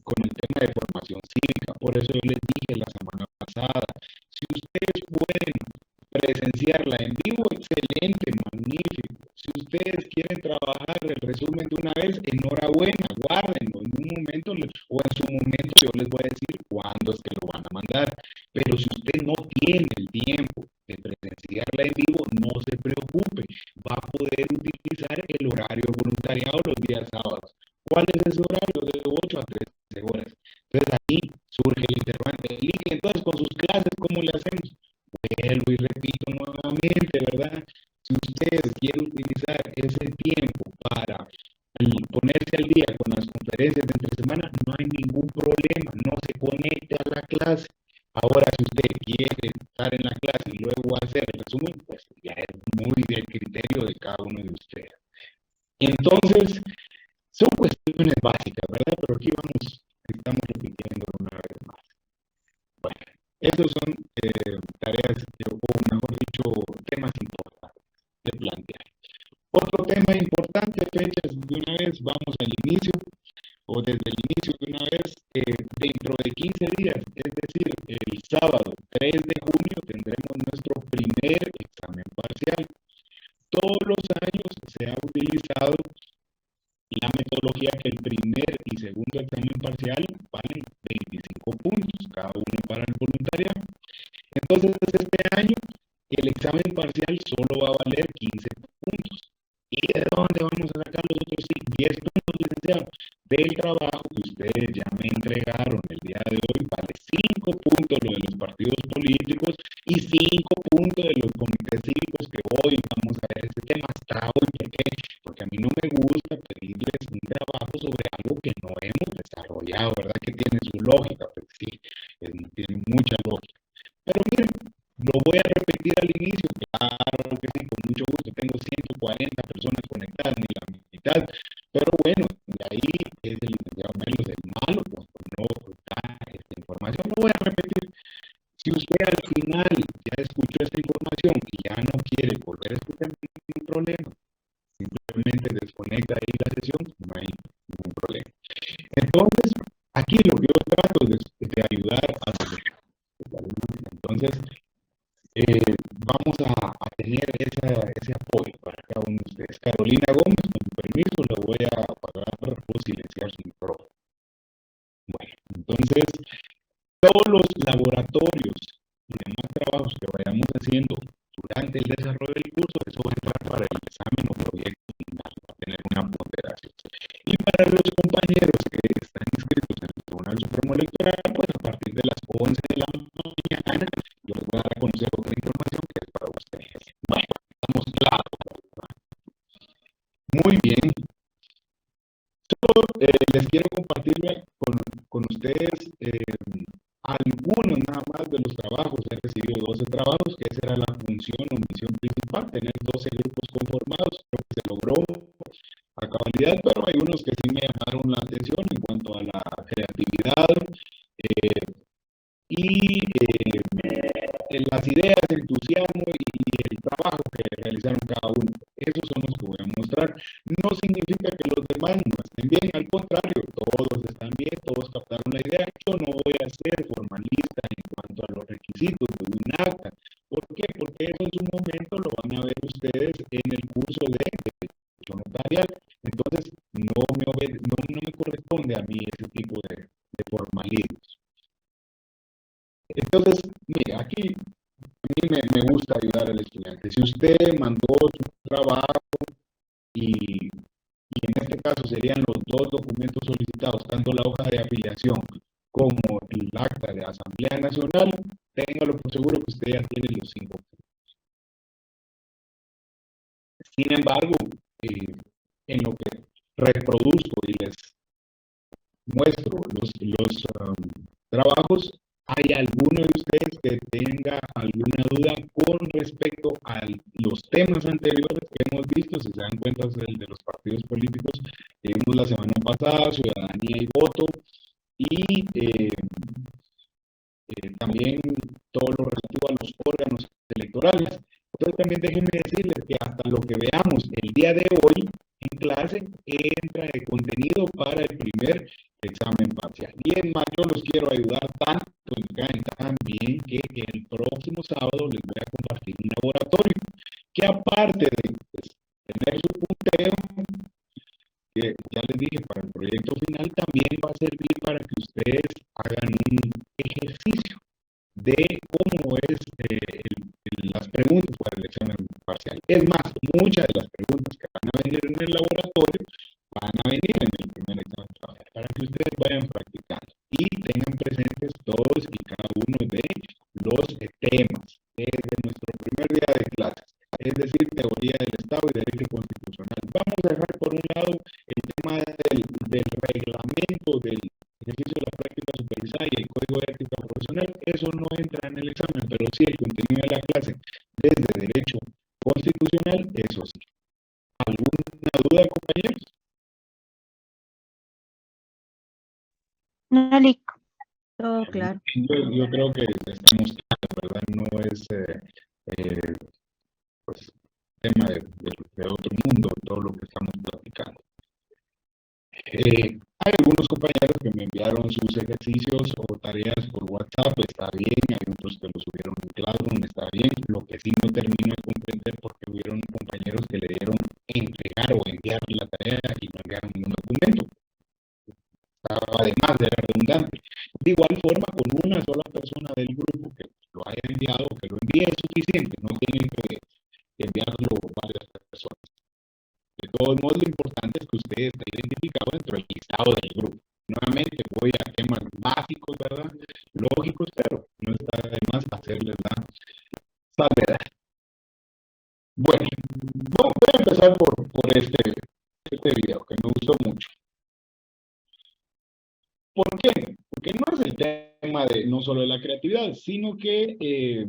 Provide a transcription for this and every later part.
con el tema de formación cívica. Por eso yo les dije la semana pasada, si ustedes pueden presenciarla en vivo, excelente, magnífico. Si ustedes quieren trabajar el resumen de una vez, enhorabuena, guárdenlo en un momento o en su momento yo les voy a decir cuándo es que lo van a mandar. Pero si usted no tiene el tiempo de presenciarla en vivo, no se preocupe, va a poder utilizar el horario voluntariado los días sábados. ¿Cuál es ese horario? De 8 a 13 horas. Entonces ahí surge el interrogante. Y entonces con sus clases, ¿cómo le hacemos? Vuelvo y repito nuevamente, ¿verdad? Si ustedes quieren utilizar ese tiempo para ponerse al día con las conferencias de entre semana, no hay ningún problema, no se conecte a la clase. Ahora, si usted quiere estar en la clase y luego hacer el resumen, pues ya es muy del criterio de cada uno de ustedes. Entonces, son cuestiones básicas, ¿verdad? Pero aquí estamos repitiendo una vez más. Bueno, esos son tareas, o mejor dicho, temas importantes de plantear. Otro tema importante, fechas de una vez, vamos al inicio, o desde el inicio de una vez, dentro de 15 días, es decir, el sábado 3 de junio tendremos nuestro primer examen parcial. Todos los años se ha utilizado la metodología que el primer y segundo examen parcial valen 25 puntos, cada uno para el voluntariado. Entonces, este año, el examen parcial solo va a valer 15 puntos. ¿Y de dónde vamos a sacar los otros 10 puntos, licenciado? Del trabajo que ustedes ya me entregaron el día de hoy, vale 5 puntos lo de los partidos políticos y 5 puntos de los comités cívicos, que hoy vamos a ver ese tema hasta hoy. ¿Por qué? Porque a mí no me gusta pedirles un trabajo sobre algo que no hemos desarrollado, ¿verdad? Que tiene su lógica, pues sí, tiene mucha lógica. Pero miren, lo voy a repetir al inicio, claro que sí, con mucho gusto. Tengo 140 personas conectadas, ni la mitad. Pero bueno, de ahí es el licenciado Melos el malo, pues no da esta información. Lo voy a repetir. Si usted al final ya escuchó esta información y ya no quiere volver a escuchar, ningún problema. Simplemente desconecta ahí la sesión, no hay ningún problema. Entonces, aquí lo que yo trato es de ayudar a los. Entonces, vamos a tener ese apoyo para cada uno de ustedes. Carolina Gómez, con su permiso, le voy a pagar por silenciar su micrófono. Bueno, entonces, todos los laboratorios y demás trabajos que vayamos haciendo durante el desarrollo del curso, eso va a entrar para el examen o proyecto final, va a tener una ponderación. Y para los compañeros que están inscritos en el Tribunal Supremo Electoral, pues a partir de las 11 de la mañana, yo les voy a dar a conocer otra información que es para ustedes. Bueno, estamos claros. Muy bien. Solo les quiero compartir con ustedes algunos nada más de los trabajos. He recibido 12 trabajos, que esa era la función o misión principal, tener 12 grupos conformados. Creo que se logró a cabalidad, pero hay unos que sí me llamaron la atención en cuanto a la creatividad y las ideas, el entusiasmo y el trabajo que realizaron cada uno. Esos son los que voy a mostrar. No significa que los demás no estén bien, al contrario, todos están bien, todos captaron la idea. Yo no voy a ser formalista en cuanto a los requisitos de un acta. ¿Por qué? Porque eso en su momento lo van a ver ustedes en el curso de derecho notarial. Entonces, no me corresponde a mí ese tipo de formalismos. Entonces, mire, aquí a mí me gusta ayudar al estudiante. Si usted mandó su trabajo y en este caso serían los dos documentos solicitados, tanto la hoja de afiliación como el acta de Asamblea Nacional, téngalo por seguro que usted ya tiene los 5 puntos. Sin embargo, en lo que reproduzco y les muestro los trabajos, ¿hay alguno de ustedes que tenga alguna duda con respecto a los temas anteriores que hemos visto? Si se dan cuenta, es el de los partidos políticos que vimos la semana pasada, ciudadanía y voto, y también todo lo relativo a los órganos electorales. Entonces también déjenme decirles que hasta lo que veamos el día de hoy en clase entra de contenido para el primer examen parcial. Y es más, yo los quiero ayudar tanto, me caen tan bien que el próximo sábado les voy a compartir un laboratorio que aparte de pues, tener su punteo, que ya les dije, para el proyecto final también va a servir para que ustedes hagan un ejercicio de cómo es las preguntas para el examen parcial. Es más, muchas de las preguntas que van a venir en el laboratorio van a venir en el primer examen parcial para que ustedes vayan practicando y tengan presentes todos y cada uno de los temas desde nuestro primer día de clases, es decir, teoría del Estado y derecho constitucional. Vamos a dejar por un lado el tema del reglamento, del ejercicio de la práctica supervisada y el código de ética profesional. Eso no entra en el examen, pero sí el contenido de la clase desde derecho constitucional, eso sí. ¿Alguna duda, compañeros? No, Lic, todo claro. Yo creo que estamos claros, ¿verdad? No es pues, tema de otro mundo todo lo que estamos platicando. Hay algunos compañeros que me enviaron sus ejercicios o tareas por WhatsApp, está bien, hay otros que lo subieron en Classroom, está bien. Lo que sí no termino de comprender porque hubieron compañeros que le dieron entregar o enviar la tarea y no enviaron ningún documento. Además de redundante. De igual forma, con una sola persona del grupo que lo haya enviado, que lo envíe es suficiente, no tienen que enviarlo varias personas. De todos modos, lo importante es que usted esté identificado dentro del listado del grupo. Nuevamente voy a temas básicos, ¿verdad? Lógicos, pero no está de más hacerles la salvedad. Bueno, voy a empezar por este video que me gustó mucho. ¿Por qué? Porque no es el tema de no solo de la creatividad, sino que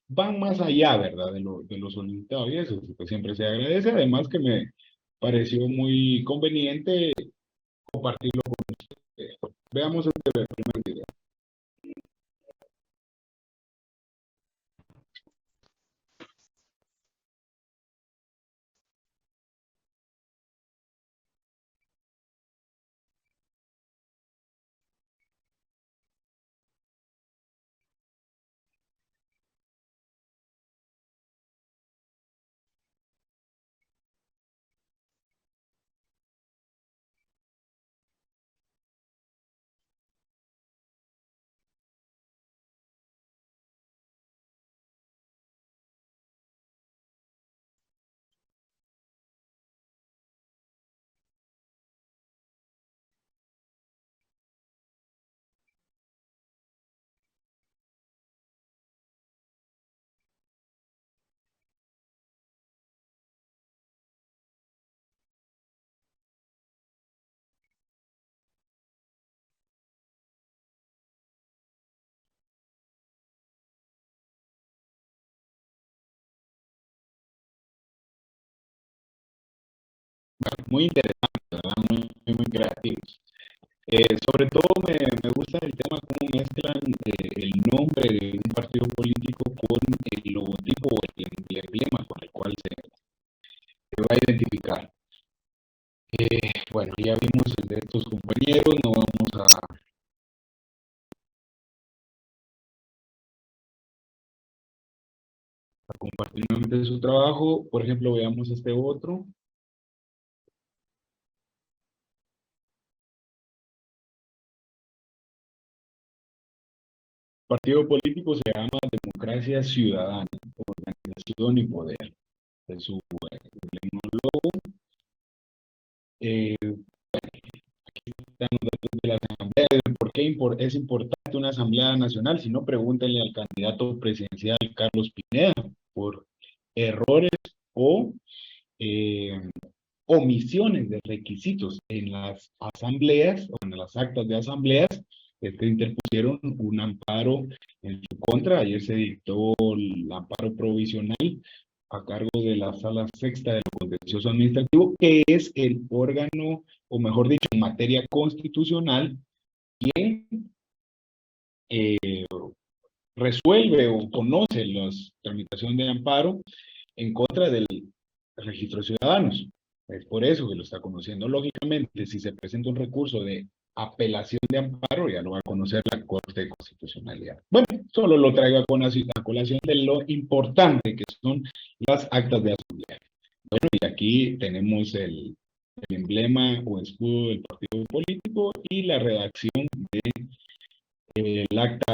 van más allá, ¿verdad? De lo solicitado y eso, que siempre se agradece. Además que me pareció muy conveniente compartirlo con ustedes. Veamos este primer video. Bueno, muy interesante, ¿verdad? Muy creativos. Sobre todo me gusta el tema cómo mezclan el nombre de un partido político con el logotipo o el emblema con el cual se va a identificar. Bueno, ya vimos el de estos compañeros, no vamos a compartir nuevamente su trabajo. Por ejemplo, veamos este otro. Partido político se llama Democracia Ciudadana, Organización y Poder. Es su logo. Aquí están los datos de las asambleas. ¿Por qué es importante una asamblea nacional? Si no, pregúntenle al candidato presidencial Carlos Pineda por errores o omisiones de requisitos en las asambleas o en las actas de asambleas que interpusieron un amparo en su contra. Ayer se dictó el amparo provisional a cargo de la Sala Sexta del Contencioso Administrativo, que es el órgano, o mejor dicho, en materia constitucional, quien resuelve o conoce la tramitación de amparo en contra del registro de ciudadanos. Es por eso que lo está conociendo. Lógicamente, si se presenta un recurso de apelación de amparo ya lo va a conocer la Corte de Constitucionalidad. Bueno, solo lo traigo a colación de lo importante que son las actas de asamblea. Bueno, y aquí tenemos el emblema o escudo del partido político y la redacción del acta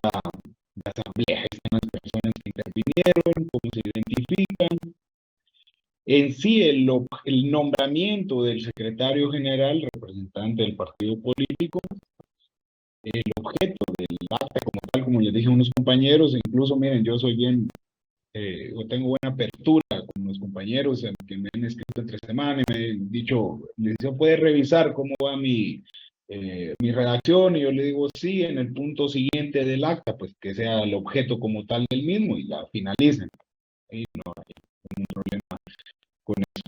de asamblea. Están las personas que intervinieron, cómo se identifican. En sí, el nombramiento del secretario general, representante del partido político, el objeto del acta como tal, como les dije a unos compañeros, incluso miren, yo soy bien, yo tengo buena apertura con los compañeros que me han escrito entre semana y me han dicho, les digo, ¿puede revisar cómo va mi redacción? Y yo le digo, sí, en el punto siguiente del acta, pues que sea el objeto como tal del mismo y la finalicen. Y no hay ningún problema con eso.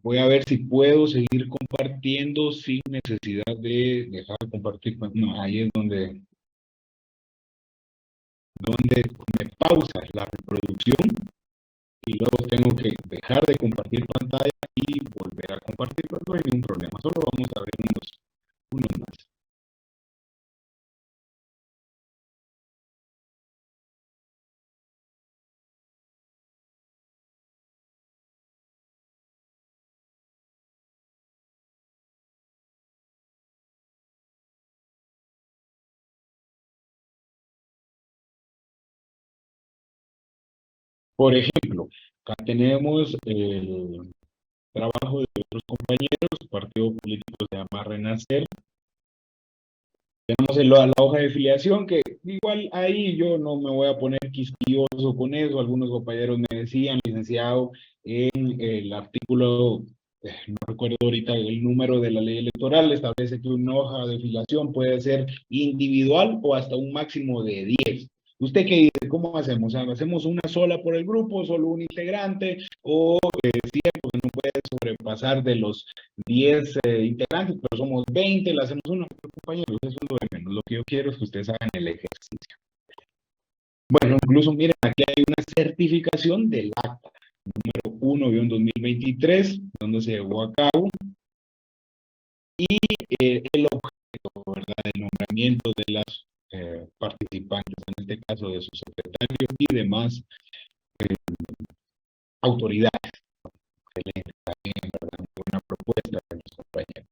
Voy a ver si puedo seguir compartiendo sin necesidad de dejar de compartir. No, ahí es donde me pausa la reproducción y luego tengo que dejar de compartir pantalla y volver a compartir, pero no hay ningún problema. Solo vamos a ver unos más. Por ejemplo, acá tenemos el trabajo de otros compañeros, el partido político se llama Renacer. Tenemos la hoja de filiación, que igual ahí yo no me voy a poner quisquilloso con eso. Algunos compañeros me decían, licenciado, en el artículo, no recuerdo ahorita el número de la ley electoral, establece que una hoja de filiación puede ser individual o hasta un máximo de 10. ¿Usted qué dice? ¿Cómo hacemos? ¿Hacemos una sola por el grupo, solo un integrante? ¿O cierto que no puede sobrepasar de los 10 integrantes, pero somos 20, la hacemos una? Compañeros, eso es lo de menos. Lo que yo quiero es que ustedes hagan el ejercicio. Bueno, incluso miren, aquí hay una certificación del acta, número 1-2023, donde se llevó a cabo, y el objeto, ¿verdad?, del nombramiento de las participantes, en este caso de su secretario y demás autoridades. Excelente, también, ¿verdad?, una propuesta de los compañeros.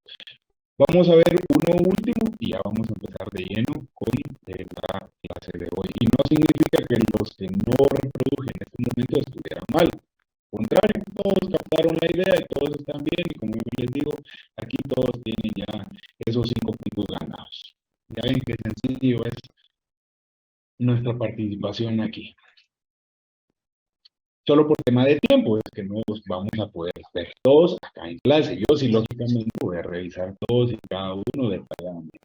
Vamos a ver uno último y ya vamos a empezar de lleno con la clase de hoy. Y no significa que los que no reproduje en este momento estuvieran mal. Al contrario, todos captaron la idea y todos están bien. Y como yo les digo, aquí todos tienen ya esos 5 puntos ganados. Ya ven qué sencillo es nuestra participación aquí. Solo por tema de tiempo es que no los vamos a poder ver todos acá en clase. Yo sí, lógicamente, voy a revisar todos y cada uno detalladamente.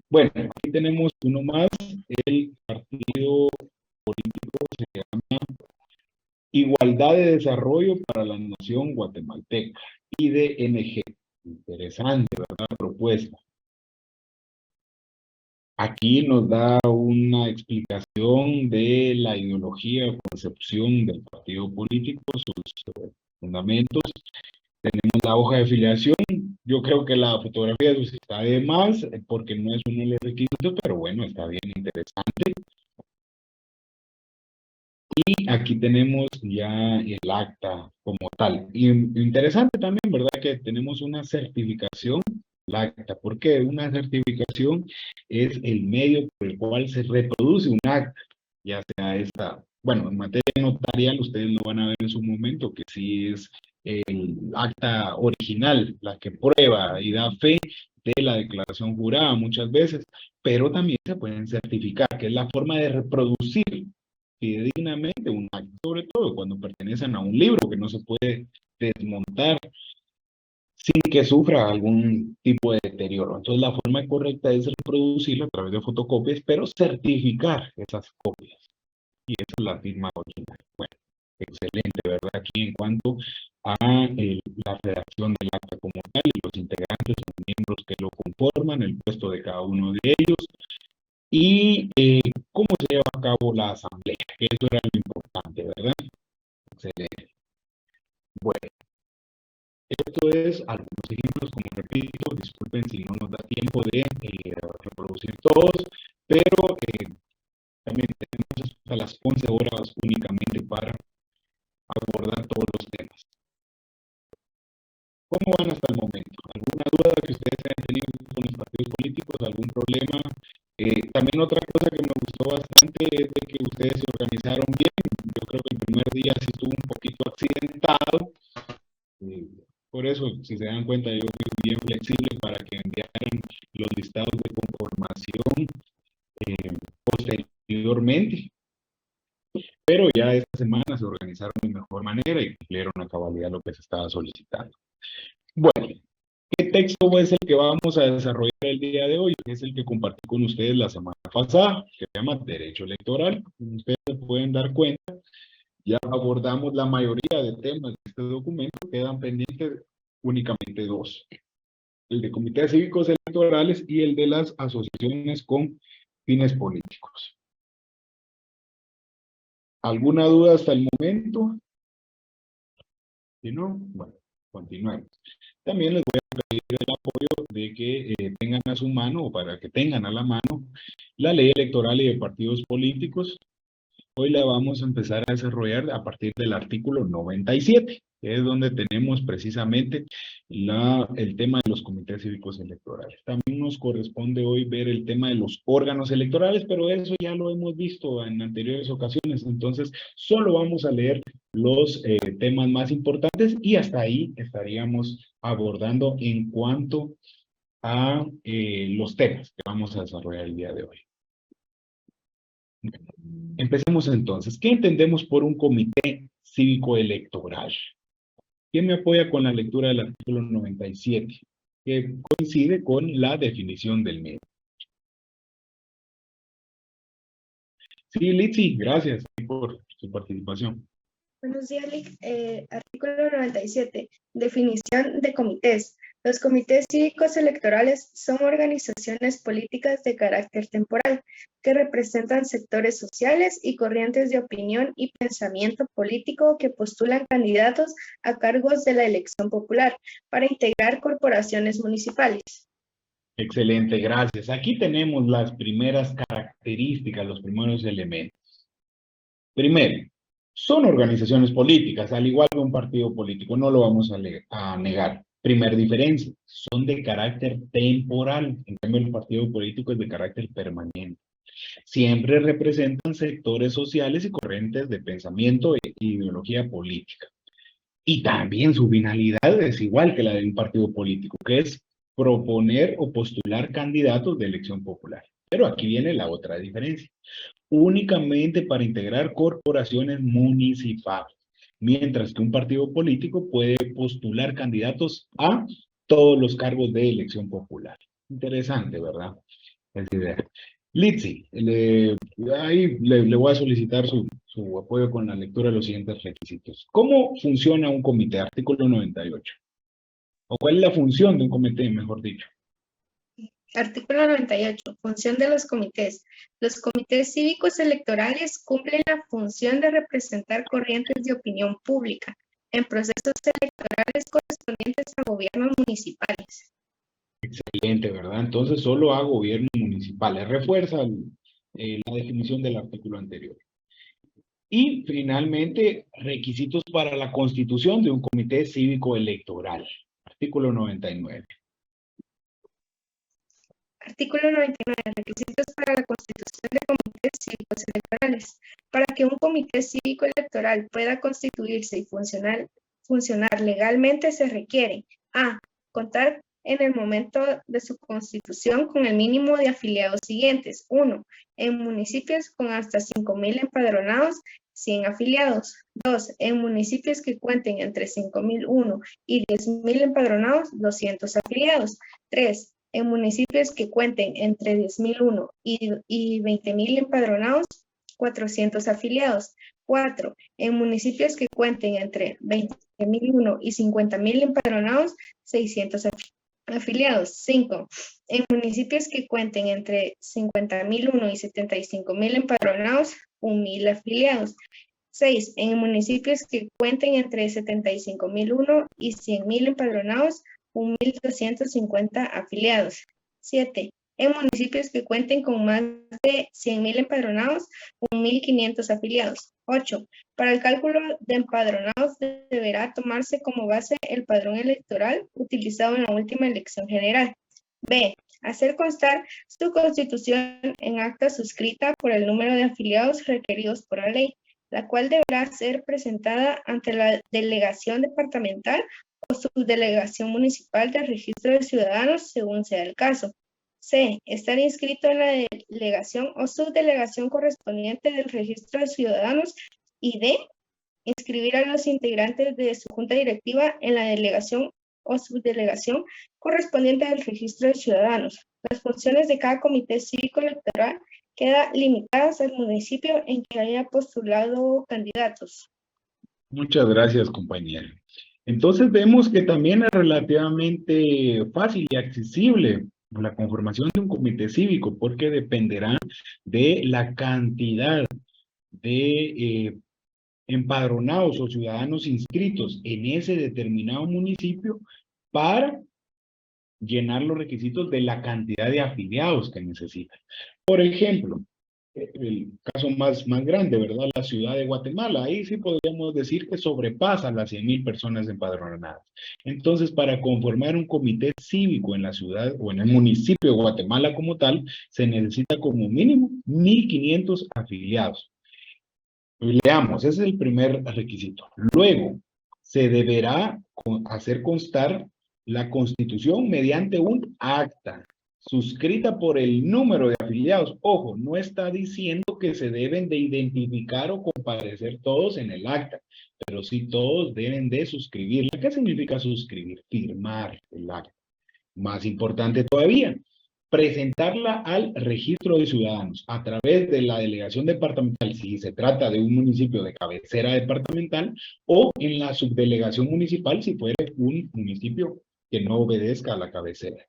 Bueno, aquí tenemos uno más. El partido político se llama Igualdad de Desarrollo para la Nación Guatemalteca, IDNG. Interesante, ¿verdad? Propuesta. Aquí nos da una explicación de la ideología o concepción del partido político, sus fundamentos. Tenemos la hoja de filiación. Yo creo que la fotografía está de más porque no es uno de los requisitos, pero bueno, está bien interesante. Y aquí tenemos ya el acta como tal. Y interesante también, ¿verdad?, que tenemos una certificación, la acta. ¿Por qué? Una certificación es el medio por el cual se reproduce un acta, ya sea esta, bueno, en materia notarial ustedes lo van a ver en su momento, que sí es el acta original, la que prueba y da fe de la declaración jurada muchas veces, pero también se pueden certificar, que es la forma de reproducir fidedignamente un acto, sobre todo cuando pertenecen a un libro que no se puede desmontar sin que sufra algún tipo de deterioro. Entonces la forma correcta es reproducirlo a través de fotocopias, pero certificar esas copias. Y esa es la firma original. Bueno, excelente, ¿verdad? Aquí en cuanto a la redacción del acta como tal y los integrantes, los miembros que lo conforman, el puesto de cada uno de ellos, y cómo se lleva a cabo la asamblea, que eso era lo importante, ¿verdad? Excelente. Bueno, Esto es algunos ejemplos, como repito, disculpen si no nos da tiempo de reproducir todos, pero también tenemos hasta las 11 horas únicamente para abordar todos los temas. ¿Cómo van hasta el momento? ¿Alguna duda que ustedes hayan tenido con los partidos políticos? ¿Algún problema? También otra cosa que me gustó bastante es de que ustedes se organizaron bien. Yo creo que el primer día sí estuvo un poquito accidentado. Por eso, si se dan cuenta, yo fui bien flexible para que enviaran los listados de conformación posteriormente. Pero ya esta semana se organizaron de mejor manera y cumplieron a cabalidad lo que se estaba solicitando. Bueno, ¿qué texto es el que vamos a desarrollar el día de hoy? Es el que compartí con ustedes la semana pasada, que se llama Derecho Electoral. Como ustedes se pueden dar cuenta, ya abordamos la mayoría de temas de este documento, quedan pendientes únicamente dos. El de comités cívicos electorales y el de las asociaciones con fines políticos. ¿Alguna duda hasta el momento? Si no, bueno, continuemos. También les voy a pedir el apoyo de que tengan a su mano, o para que tengan a la mano, la ley electoral y de partidos políticos. Hoy la vamos a empezar a desarrollar a partir del artículo 97, que es donde tenemos precisamente el tema de los comités cívicos electorales. También nos corresponde hoy ver el tema de los órganos electorales, pero eso ya lo hemos visto en anteriores ocasiones, entonces solo vamos a leer los temas más importantes y hasta ahí estaríamos abordando en cuanto a los temas que vamos a desarrollar el día de hoy. Empecemos entonces. ¿Qué entendemos por un comité cívico electoral? ¿Quién me apoya con la lectura del artículo 97? Que coincide con la definición del mismo. Sí, Litsi, gracias por su participación. Buenos días, Lick. Artículo 97. Definición de comités. Los comités cívicos electorales son organizaciones políticas de carácter temporal que representan sectores sociales y corrientes de opinión y pensamiento político que postulan candidatos a cargos de la elección popular para integrar corporaciones municipales. Excelente, gracias. Aquí tenemos las primeras características, los primeros elementos. Primero, son organizaciones políticas, al igual que un partido político, no lo vamos a negar. Primer diferencia, son de carácter temporal, en cambio el partido político es de carácter permanente. Siempre representan sectores sociales y corrientes de pensamiento e ideología política. Y también su finalidad es igual que la de un partido político, que es proponer o postular candidatos de elección popular. Pero aquí viene la otra diferencia. Únicamente para integrar corporaciones municipales, mientras que un partido político puede postular candidatos a todos los cargos de elección popular. Interesante, ¿verdad? Esa idea. Litsi, ahí le voy a solicitar su apoyo con la lectura de los siguientes requisitos. ¿Cómo funciona un comité? Artículo 98. ¿O cuál es la función de un comité, mejor dicho? Artículo 98. Función de los comités. Los comités cívicos electorales cumplen la función de representar corrientes de opinión pública en procesos electorales correspondientes a gobiernos municipales. Excelente, ¿verdad? Entonces solo a gobiernos municipales. Refuerza la definición del artículo anterior. Y finalmente, requisitos para la constitución de un comité cívico electoral. Artículo 99. Artículo 99. Requisitos para la constitución de comités cívicos electorales. Para que un comité cívico electoral pueda constituirse y funcionar legalmente se requiere: a. Contar en el momento de su constitución con el mínimo de afiliados siguientes. 1. En municipios con hasta 5,000 empadronados, 100 afiliados. 2. En municipios que cuenten entre 5,001 y 10,000 empadronados, 200 afiliados. 3. En municipios que cuenten entre 10,001 y 20,000 empadronados, 400 afiliados. 4. En municipios que cuenten entre 20,001 y 50,000 empadronados, 600 afiliados. 5. En municipios que cuenten entre 50,001 y 75,000 empadronados, 1,000 afiliados. 6. En municipios que cuenten entre 75.001 y 100.000 empadronados, 1.250 afiliados. 7. En municipios que cuenten con más de 100.000 empadronados, 1.500 afiliados. 8. Para el cálculo de empadronados deberá tomarse como base el padrón electoral utilizado en la última elección general. B. Hacer constar su constitución en acta suscrita por el número de afiliados requeridos por la ley, la cual deberá ser presentada ante la delegación departamental o subdelegación municipal del registro de ciudadanos, según sea el caso. C. Estar inscrito en la delegación o subdelegación correspondiente del registro de ciudadanos. Y D. Inscribir a los integrantes de su junta directiva en la delegación o subdelegación correspondiente del registro de ciudadanos. Las funciones de cada comité cívico electoral quedan limitadas al municipio en que haya postulado candidatos. Muchas gracias, compañera. Entonces vemos que también es relativamente fácil y accesible la conformación de un comité cívico, porque dependerá de la cantidad de empadronados o ciudadanos inscritos en ese determinado municipio para llenar los requisitos de la cantidad de afiliados que necesitan. Por ejemplo, el caso más grande, ¿verdad? La ciudad de Guatemala. Ahí sí podríamos decir que sobrepasa las 100.000 personas empadronadas. Entonces, para conformar un comité cívico en la ciudad o en el municipio de Guatemala como tal, se necesita como mínimo 1.500 afiliados. Leamos, ese es el primer requisito. Luego, se deberá hacer constar la constitución mediante un acta suscrita por el número de afiliados. Ojo, no está diciendo que se deben de identificar o comparecer todos en el acta, pero sí todos deben de suscribirla. ¿Qué significa suscribir? Firmar el acta. Más importante todavía, presentarla al registro de ciudadanos a través de la delegación departamental, si se trata de un municipio de cabecera departamental, o en la subdelegación municipal, si fuera un municipio que no obedezca a la cabecera.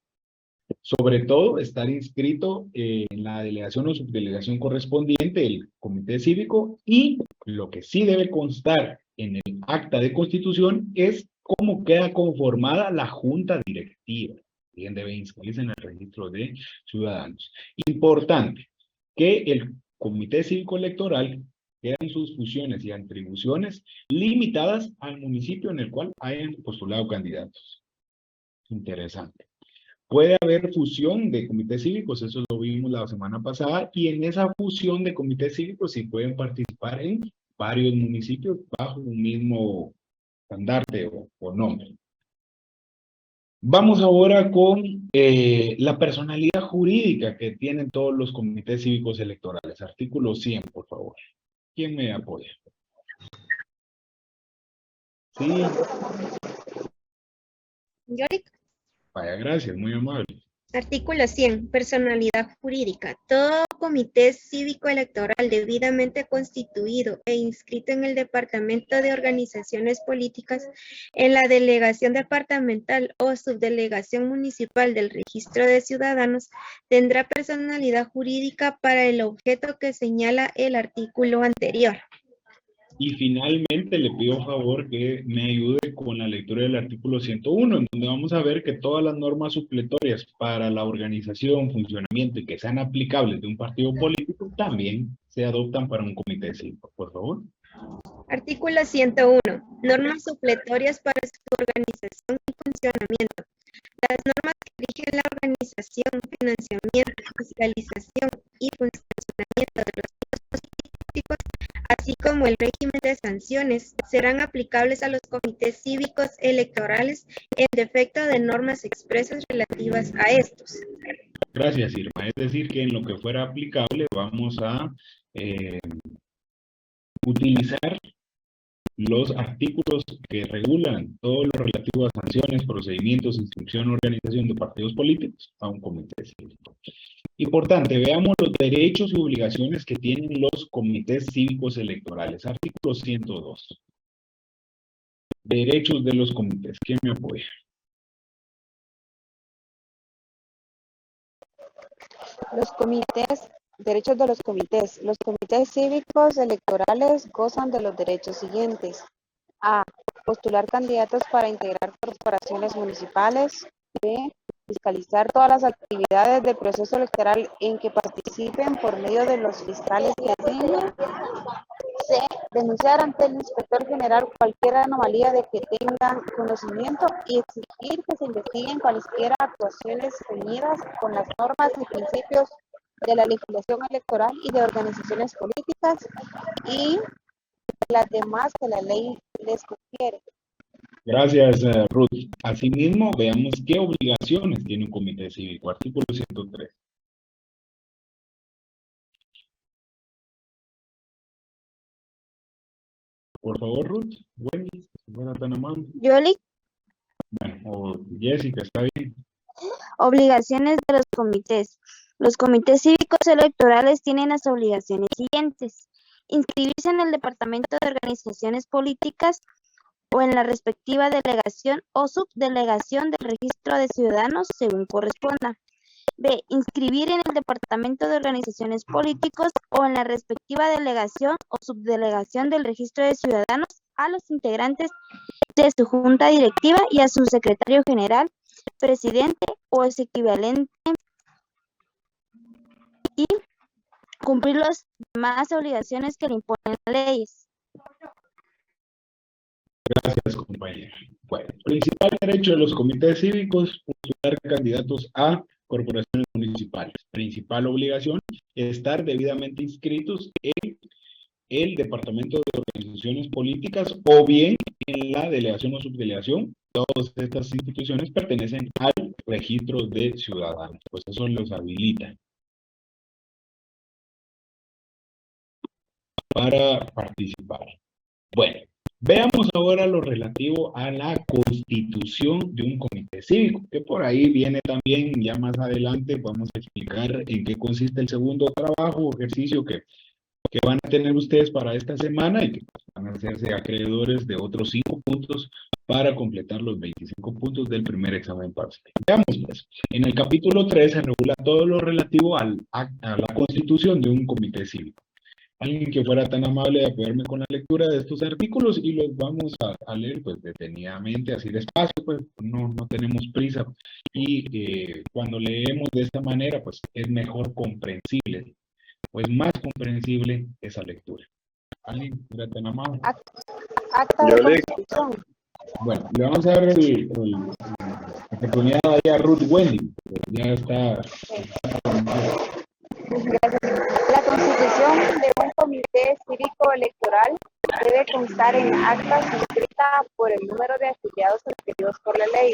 Sobre todo, estar inscrito en la delegación o subdelegación correspondiente, el comité cívico, y lo que sí debe constar en el acta de constitución es cómo queda conformada la junta directiva. Bien, debe inscribirse en el registro de ciudadanos. Importante, que el comité cívico electoral quedan sus funciones y atribuciones limitadas al municipio en el cual hayan postulado candidatos. Interesante. Puede haber fusión de comités cívicos, eso lo vimos la semana pasada, y en esa fusión de comités cívicos sí pueden participar en varios municipios bajo un mismo estandarte o nombre. Vamos ahora con la personalidad jurídica que tienen todos los comités cívicos electorales. Artículo 100, por favor. ¿Quién me apoya? Sí. Yorick. Vaya, gracias, muy amable. Artículo 100. Personalidad jurídica. Todo comité cívico electoral debidamente constituido e inscrito en el Departamento de Organizaciones Políticas, en la delegación departamental o subdelegación municipal del Registro de Ciudadanos, tendrá personalidad jurídica para el objeto que señala el artículo anterior. Y finalmente le pido favor que me ayude con la lectura del artículo 101, en donde vamos a ver que todas las normas supletorias para la organización, funcionamiento y que sean aplicables de un partido político también se adoptan para un comité cívico. Por favor. Artículo 101. Normas supletorias para su organización y funcionamiento. Las normas que rigen la organización, financiamiento, fiscalización y funcionamiento de los partidos políticos, así como el régimen de sanciones, serán aplicables a los comités cívicos electorales en defecto de normas expresas relativas a estos. Gracias, Irma. Es decir, que en lo que fuera aplicable vamos a utilizar los artículos que regulan todo lo relativo a sanciones, procedimientos, instrucción, organización de partidos políticos a un comité cívico. Importante, veamos los derechos y obligaciones que tienen los comités cívicos electorales. Artículo 102. Derechos de los comités. ¿Quién me apoya? Los comités Derechos de los comités. Los comités cívicos electorales gozan de los derechos siguientes. A. Postular candidatos para integrar corporaciones municipales. B. Fiscalizar todas las actividades del proceso electoral en que participen por medio de los fiscales que asignen. C. Denunciar ante el inspector general cualquier anomalía de que tengan conocimiento y exigir que se investiguen cualesquiera actuaciones reñidas con las normas y principios de la legislación electoral y de organizaciones políticas y las demás que la ley les confiere. Gracias, Ruth. Asimismo, veamos qué obligaciones tiene un comité cívico. Artículo 103. Por favor, Ruth. Wendy, si fuera tan amable. Yoli, Bueno, o Jessica, está bien. obligaciones de los comités. Los comités cívicos electorales tienen las obligaciones siguientes: inscribirse en el Departamento de Organizaciones Políticas o en la respectiva delegación o subdelegación del Registro de Ciudadanos según corresponda. B. Inscribir en el Departamento de Organizaciones Políticos o en la respectiva delegación o subdelegación del Registro de Ciudadanos a los integrantes de su junta directiva y a su secretario general, presidente o ese equivalente, y cumplir las demás obligaciones que le imponen las leyes. Gracias, compañero. Bueno, principal derecho de los comités cívicos, postular candidatos a corporaciones municipales. Principal obligación, estar debidamente inscritos en el Departamento de Organizaciones Políticas o bien en la delegación o subdelegación. Todas estas instituciones pertenecen al registro de ciudadanos, pues eso los habilita para participar. Bueno, veamos ahora lo relativo a la constitución de un comité cívico, que por ahí viene también, ya más adelante vamos a explicar en qué consiste el segundo trabajo o ejercicio que van a tener ustedes para esta semana y que van a hacerse acreedores de otros 5 puntos para completar los 25 puntos del primer examen parcial. Veamos pues, en el capítulo 3 se regula todo lo relativo a la constitución de un comité cívico. Alguien que fuera tan amable de apoyarme con la lectura de estos artículos y los vamos a leer pues detenidamente, así despacio, pues no tenemos prisa y cuando leemos de esta manera pues es mejor comprensible, pues más comprensible esa lectura. ¿Alguien fuera tan amable? Acta de constitución. Bueno, le vamos a dar la oportunidad ahí a Ruth Wendy, ya está. La constitución de un comité cívico electoral debe constar en actas inscrita por el número de afiliados requeridos por la ley,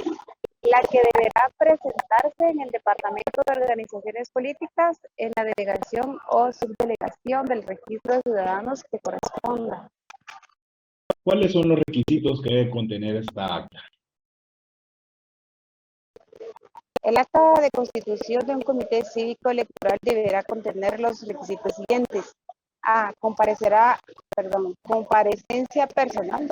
la que deberá presentarse en el Departamento de Organizaciones Políticas, en la delegación o subdelegación del registro de ciudadanos que corresponda. ¿Cuáles son los requisitos que debe contener esta acta? El acta de constitución de un comité cívico electoral deberá contener los requisitos siguientes. A. Comparecencia personal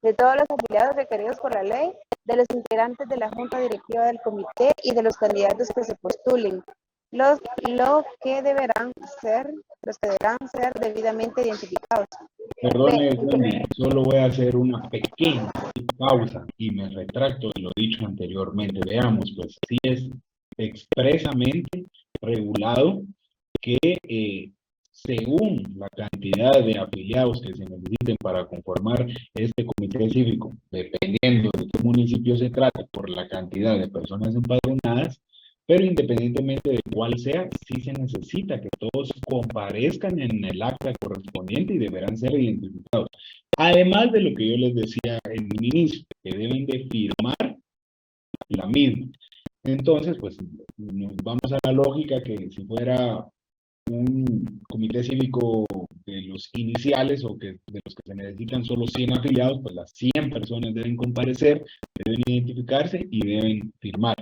de todos los afiliados requeridos por la ley, de los integrantes de la junta directiva del comité y de los candidatos que se postulen, los que deberán ser debidamente identificados. Perdone, Wendy, solo voy a hacer una pequeña pausa y me retracto de lo dicho anteriormente. Veamos, pues, si es expresamente regulado que según la cantidad de afiliados que se necesiten para conformar este comité cívico, dependiendo de qué municipio se trate, por la cantidad de personas empadronadas, pero independientemente de cuál sea, sí se necesita que todos comparezcan en el acta correspondiente y deberán ser identificados. Además de lo que yo les decía en un inicio, que deben de firmar la misma. Entonces, pues, nos vamos a la lógica que si fuera un comité cívico de los iniciales o que de los que se necesitan solo 100 afiliados, pues las 100 personas deben comparecer, deben identificarse y deben firmar.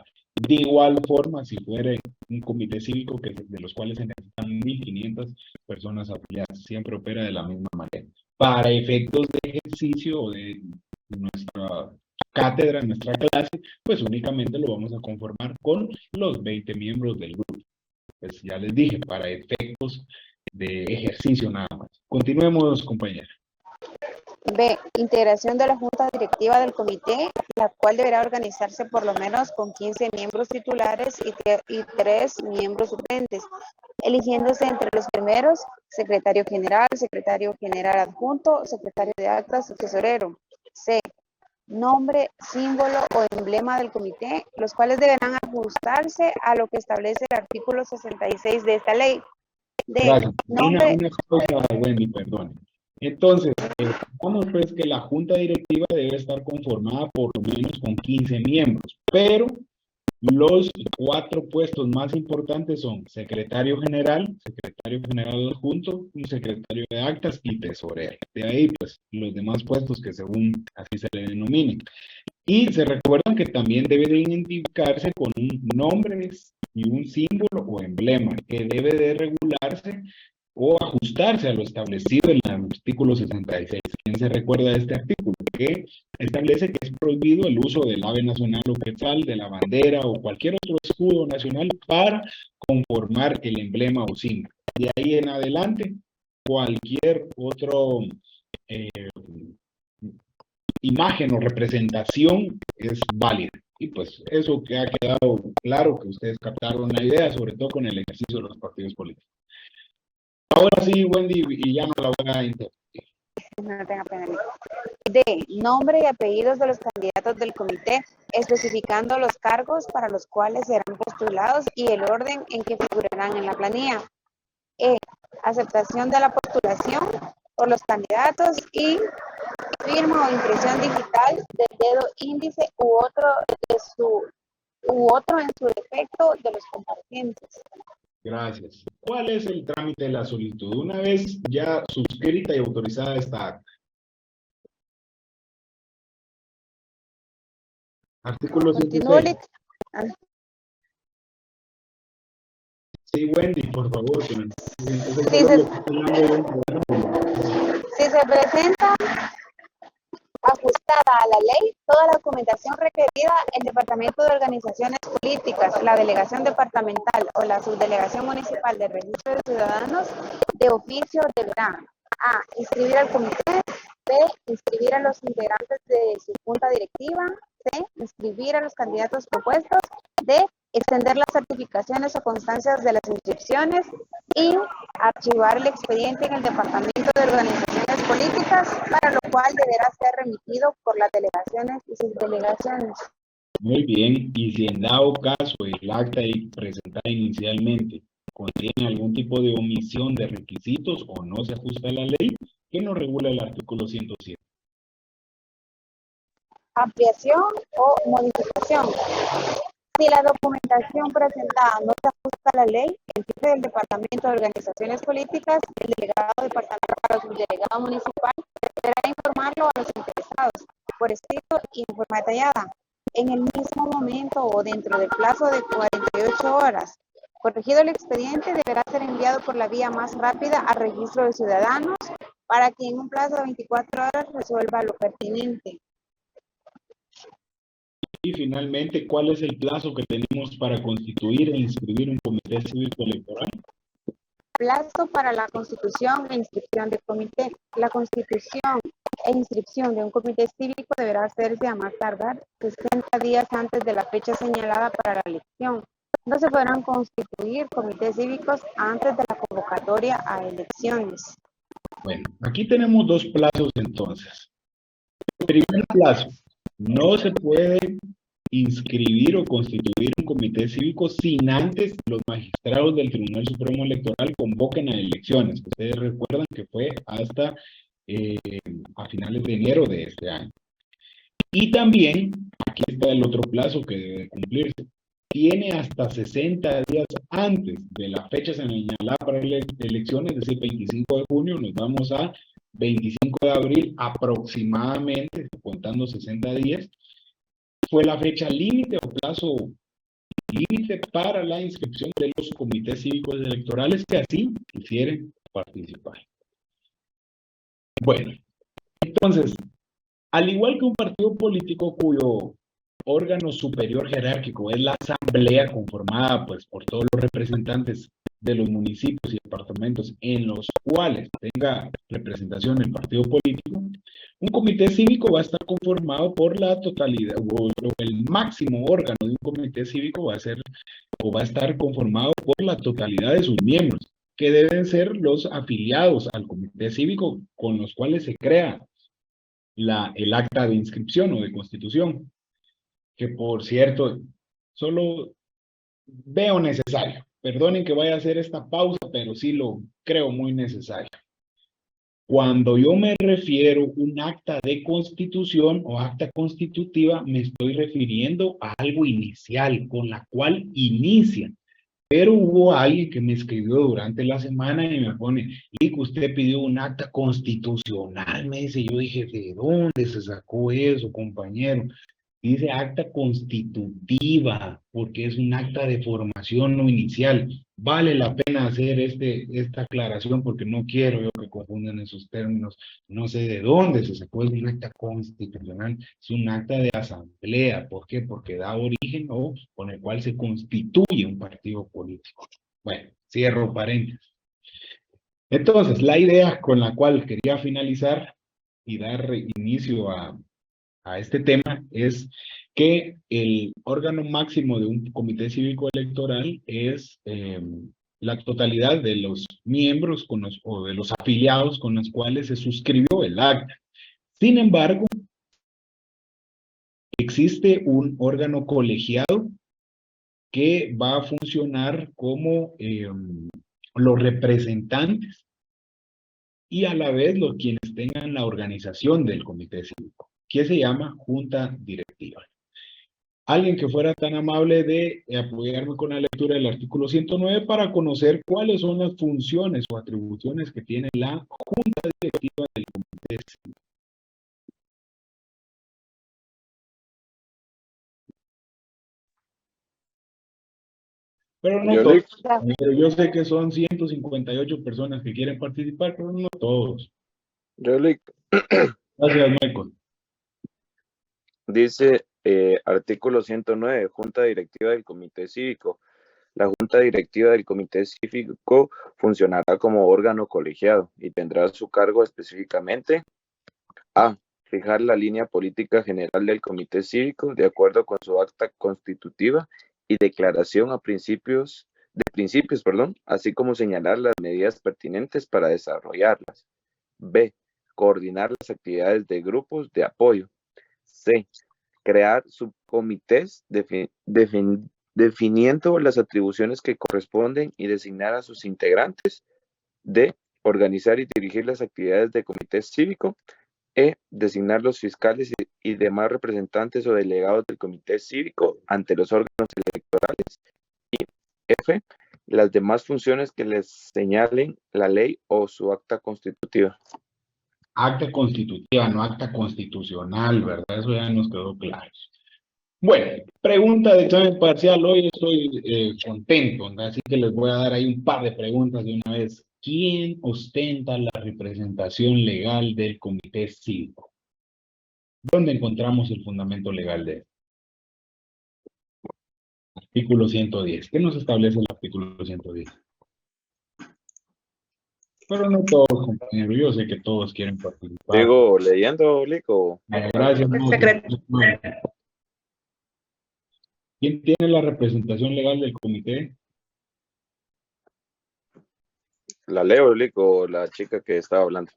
De igual forma, si fuera un comité cívico de los cuales se necesitan 1.500 personas afiliadas, siempre opera de la misma manera. Para efectos de ejercicio o de nuestra cátedra, nuestra clase, pues únicamente lo vamos a conformar con los 20 miembros del grupo. pues ya les dije, para efectos de ejercicio nada más. Continuemos, compañera. B. Integración de la junta directiva del comité, la cual deberá organizarse por lo menos con 15 miembros titulares y 3 miembros suplentes, eligiéndose entre los primeros secretario general adjunto, secretario de actas y tesorero. C. Nombre, símbolo o emblema del comité, los cuales deberán ajustarse a lo que establece el artículo 66 de esta ley. D. Gracias. Nombre. Una cosa, Wendy, perdón. Entonces, vamos pues que la junta directiva debe estar conformada por lo menos con 15 miembros, pero los 4 puestos más importantes son secretario general adjunto, un secretario de actas y tesorero. De ahí, pues, los demás puestos que según así se le denominen. Y se recuerdan que también debe de identificarse con un nombre y un símbolo o emblema que debe de regularse o ajustarse a lo establecido en el artículo 66. ¿Quién se recuerda de este artículo? Que establece que es prohibido el uso del ave nacional o quetzal, de la bandera o cualquier otro escudo nacional para conformar el emblema o símbolo. De ahí en adelante, cualquier otro imagen o representación es válida. Y pues eso que ha quedado claro, que ustedes captaron la idea, sobre todo con el ejercicio de los partidos políticos. Ahora sí, Wendy, y ya no la voy a interrumpir. No tenga pena. D. Nombre y apellidos de los candidatos del comité, especificando los cargos para los cuales serán postulados y el orden en que figurarán en la planilla. E. Aceptación de la postulación por los candidatos y firma o impresión digital del dedo índice u otro en su defecto de los comparecientes. Gracias. ¿Cuál es el trámite de la solicitud? Una vez ya suscrita y autorizada esta acta. Artículo 106. Sí, Wendy, por favor. Si se presenta ajustada a la ley toda la documentación requerida, el Departamento de Organizaciones Políticas, la Delegación Departamental o la Subdelegación Municipal de Registro de Ciudadanos de oficio deberá: A. Inscribir al comité. B. Inscribir a los integrantes de su junta directiva. C. Inscribir a los candidatos propuestos. D. Extender las certificaciones o constancias de las inscripciones y archivar el expediente en el Departamento de Organizaciones Políticas, para lo cual deberá ser remitido por las delegaciones y sus delegaciones. Muy bien, y si en dado caso el acta presentada inicialmente contiene algún tipo de omisión de requisitos o no se ajusta a la ley, ¿qué nos regula el artículo 107? Ampliación o modificación. Si la documentación presentada no se ajusta a la ley, el jefe del Departamento de Organizaciones Políticas, el delegado departamental o subdelegado municipal, deberá informarlo a los interesados por escrito y en forma detallada, en el mismo momento o dentro del plazo de 48 horas. Corregido el expediente, deberá ser enviado por la vía más rápida al Registro de Ciudadanos para que en un plazo de 24 horas resuelva lo pertinente. Y finalmente, ¿cuál es el plazo que tenemos para constituir e inscribir un comité cívico electoral? Plazo para la constitución e inscripción de comité. La constitución e inscripción de un comité cívico deberá hacerse a más tardar 60 días antes de la fecha señalada para la elección. No se podrán constituir comités cívicos antes de la convocatoria a elecciones. Bueno, aquí tenemos 2 plazos entonces. El primer plazo: no se puede inscribir o constituir un comité cívico sin antes los magistrados del Tribunal Supremo Electoral convoquen a elecciones. Ustedes recuerdan que fue hasta a finales de enero de este año. Y también, aquí está el otro plazo que debe cumplirse. Tiene hasta 60 días antes de la fecha señalada para elecciones, es decir, 25 de junio, nos vamos a 25 de abril aproximadamente, contando 60 días, fue la fecha límite o plazo límite para la inscripción de los comités cívicos electorales que así quisieren participar. Bueno, entonces, al igual que un partido político cuyo órgano superior jerárquico es la asamblea conformada pues por todos los representantes de los municipios y departamentos en los cuales tenga representación el partido político, un comité cívico va a estar conformado por la totalidad, o el máximo órgano de un comité cívico va a ser o va a estar conformado por la totalidad de sus miembros, que deben ser los afiliados al comité cívico con los cuales se crea el acta de inscripción o de constitución, que por cierto, solo veo necesario. Perdonen que vaya a hacer esta pausa, pero sí lo creo muy necesario. Cuando yo me refiero a un acta de constitución o acta constitutiva, me estoy refiriendo a algo inicial, con la cual inicia. Pero hubo alguien que me escribió durante la semana y me pone, Lico, usted pidió un acta constitucional, me dice. Yo dije, ¿de dónde se sacó eso, compañero? Dice acta constitutiva, porque es un acta de formación no inicial. Vale la pena hacer esta aclaración porque no quiero yo que confundan esos términos. No sé de dónde se sacó un acta constitucional. Es un acta de asamblea. ¿Por qué? Porque da origen o con el cual se constituye un partido político. Bueno, cierro paréntesis. Entonces, la idea con la cual quería finalizar y dar inicio a este tema es que el órgano máximo de un comité cívico electoral es la totalidad de los miembros o de los afiliados con los cuales se suscribió el acta. Sin embargo, existe un órgano colegiado que va a funcionar como los representantes y a la vez los quienes tengan la organización del comité cívico, que se llama junta directiva. Alguien que fuera tan amable de apoyarme con la lectura del artículo 109 para conocer cuáles son las funciones o atribuciones que tiene la junta directiva del comité cívico. Pero no todos. Pero yo sé que son 158 personas que quieren participar, pero no todos. Gracias, Michael. Dice artículo 109, Junta Directiva del Comité Cívico. La Junta Directiva del Comité Cívico funcionará como órgano colegiado y tendrá a su cargo específicamente a. Fijar la línea política general del Comité Cívico de acuerdo con su acta constitutiva y declaración de principios, así como señalar las medidas pertinentes para desarrollarlas. B. Coordinar las actividades de grupos de apoyo. C. Crear subcomités definiendo las atribuciones que corresponden y designar a sus integrantes. D. Organizar y dirigir las actividades del comité cívico. E. Designar los fiscales y demás representantes o delegados del comité cívico ante los órganos electorales. Y F. Las demás funciones que les señalen la ley o su acta constitutiva. Acta constitutiva, no acta constitucional, ¿verdad? Eso ya nos quedó claro. Bueno, pregunta de examen parcial. Hoy estoy contento, ¿no? Así que les voy a dar ahí un par de preguntas de una vez. ¿Quién ostenta la representación legal del comité cívico? ¿Dónde encontramos el fundamento legal de él? Artículo 110. ¿Qué nos establece el artículo 110? Pero no todos, compañeros. Yo sé que todos quieren participar. Digo, leyendo, Lico. Gracias. ¿Quién tiene la representación legal del comité? La leo, Lico, la chica que estaba hablando.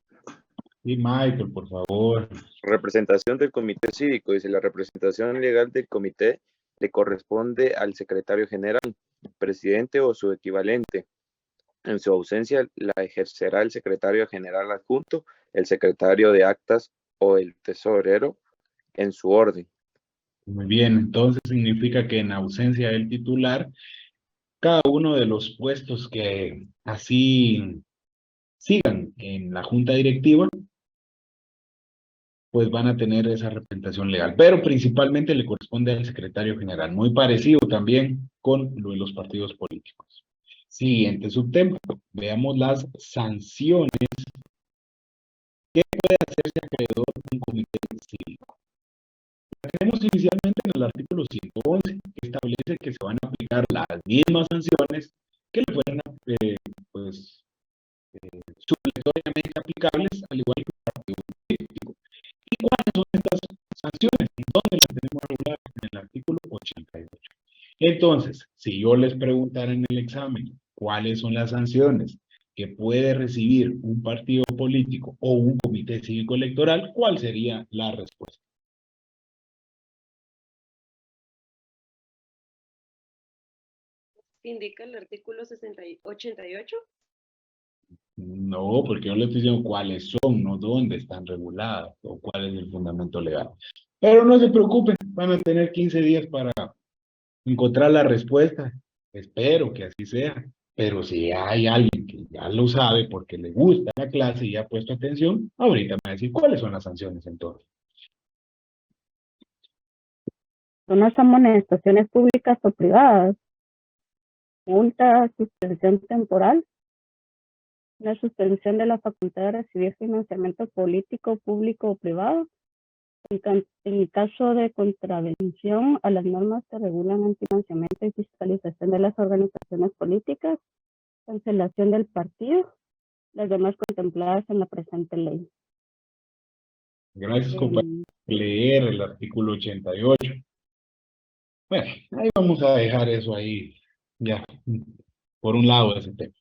Sí, Michael, por favor. Representación del comité cívico. Dice, la representación legal del comité le corresponde al secretario general, presidente o su equivalente. En su ausencia la ejercerá el secretario general adjunto, el secretario de actas o el tesorero en su orden. Muy bien, entonces significa que en ausencia del titular, cada uno de los puestos que así sigan en la junta directiva, pues van a tener esa representación legal, pero principalmente le corresponde al secretario general, muy parecido también con lo de los partidos políticos. Siguiente subtema, veamos las sanciones. ¿Qué puede hacerse acreedor de un comité cívico? tenemos inicialmente en el artículo 111, que establece que se van a aplicar las mismas sanciones que le fueran pues, supletoriamente aplicables, al igual que el partido político. ¿Y cuáles son estas sanciones? ¿Dónde las tenemos reguladas? En el artículo 88. Entonces, si yo les preguntara en el examen cuáles son las sanciones que puede recibir un partido político o un comité cívico electoral, ¿cuál sería la respuesta? Indica el artículo 88. No, porque yo le estoy diciendo cuáles son, no dónde están reguladas o cuál es el fundamento legal. Pero no se preocupen, van a tener 15 días para encontrar la respuesta. Espero que así sea. Pero si hay alguien que ya lo sabe porque le gusta la clase y ha puesto atención, ahorita me va a decir cuáles son las sanciones entonces. Son las amonestaciones públicas o privadas, multa, suspensión temporal, la suspensión de la facultad de recibir financiamiento político, público o privado, en el caso de contravención a las normas que regulan el financiamiento y fiscalización de las organizaciones políticas, cancelación del partido, las demás contempladas en la presente ley. Gracias, compañero, por leer el artículo 88. Bueno, ahí vamos a dejar eso ahí, ya, por un lado ese tema.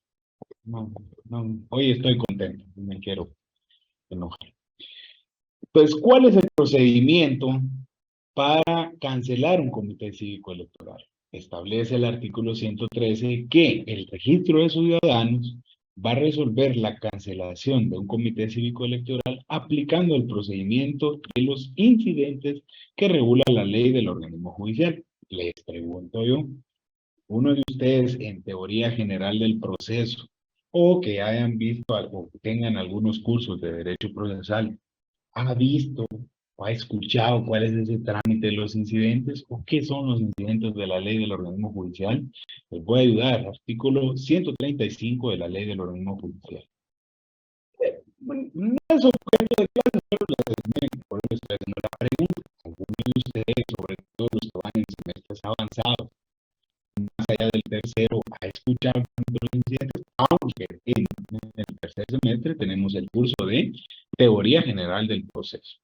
Hoy estoy contento, no me quiero enojar. Pues, ¿cuál es el procedimiento para cancelar un comité cívico electoral? Establece el artículo 113 que el registro de ciudadanos va a resolver la cancelación de un comité cívico electoral aplicando el procedimiento de los incidentes que regula la ley del organismo judicial. Les pregunto yo, uno de ustedes en teoría general del proceso o que hayan visto algo, que tengan algunos cursos de derecho procesal, ¿ha visto o ha escuchado cuál es ese trámite de los incidentes o qué son los incidentes de la ley del organismo judicial? Les voy a ayudar. Artículo 135 de la ley del organismo judicial. Bueno, no es objeto de clase, pero por eso estoy haciendo la pregunta. Algunos de ustedes, sobre todo los que van en semestres avanzados, más allá del tercero, a escuchar los incidentes, aunque en el tercer semestre tenemos el curso de teoría general del proceso.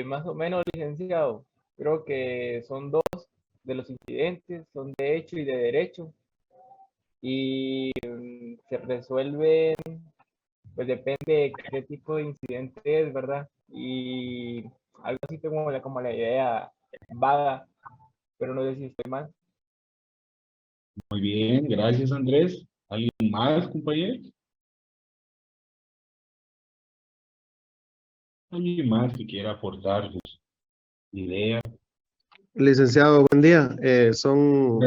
Más o menos, licenciado, creo que son dos de los incidentes, son de hecho y de derecho, y se resuelven, pues depende de qué tipo de incidente es, ¿verdad? Y algo así tengo como la idea vaga, pero no sé si estoy mal. Muy bien, gracias Andrés. ¿Alguien más, compañero? ¿Alguien más que quiera aportar sus ideas? Licenciado, buen día. Son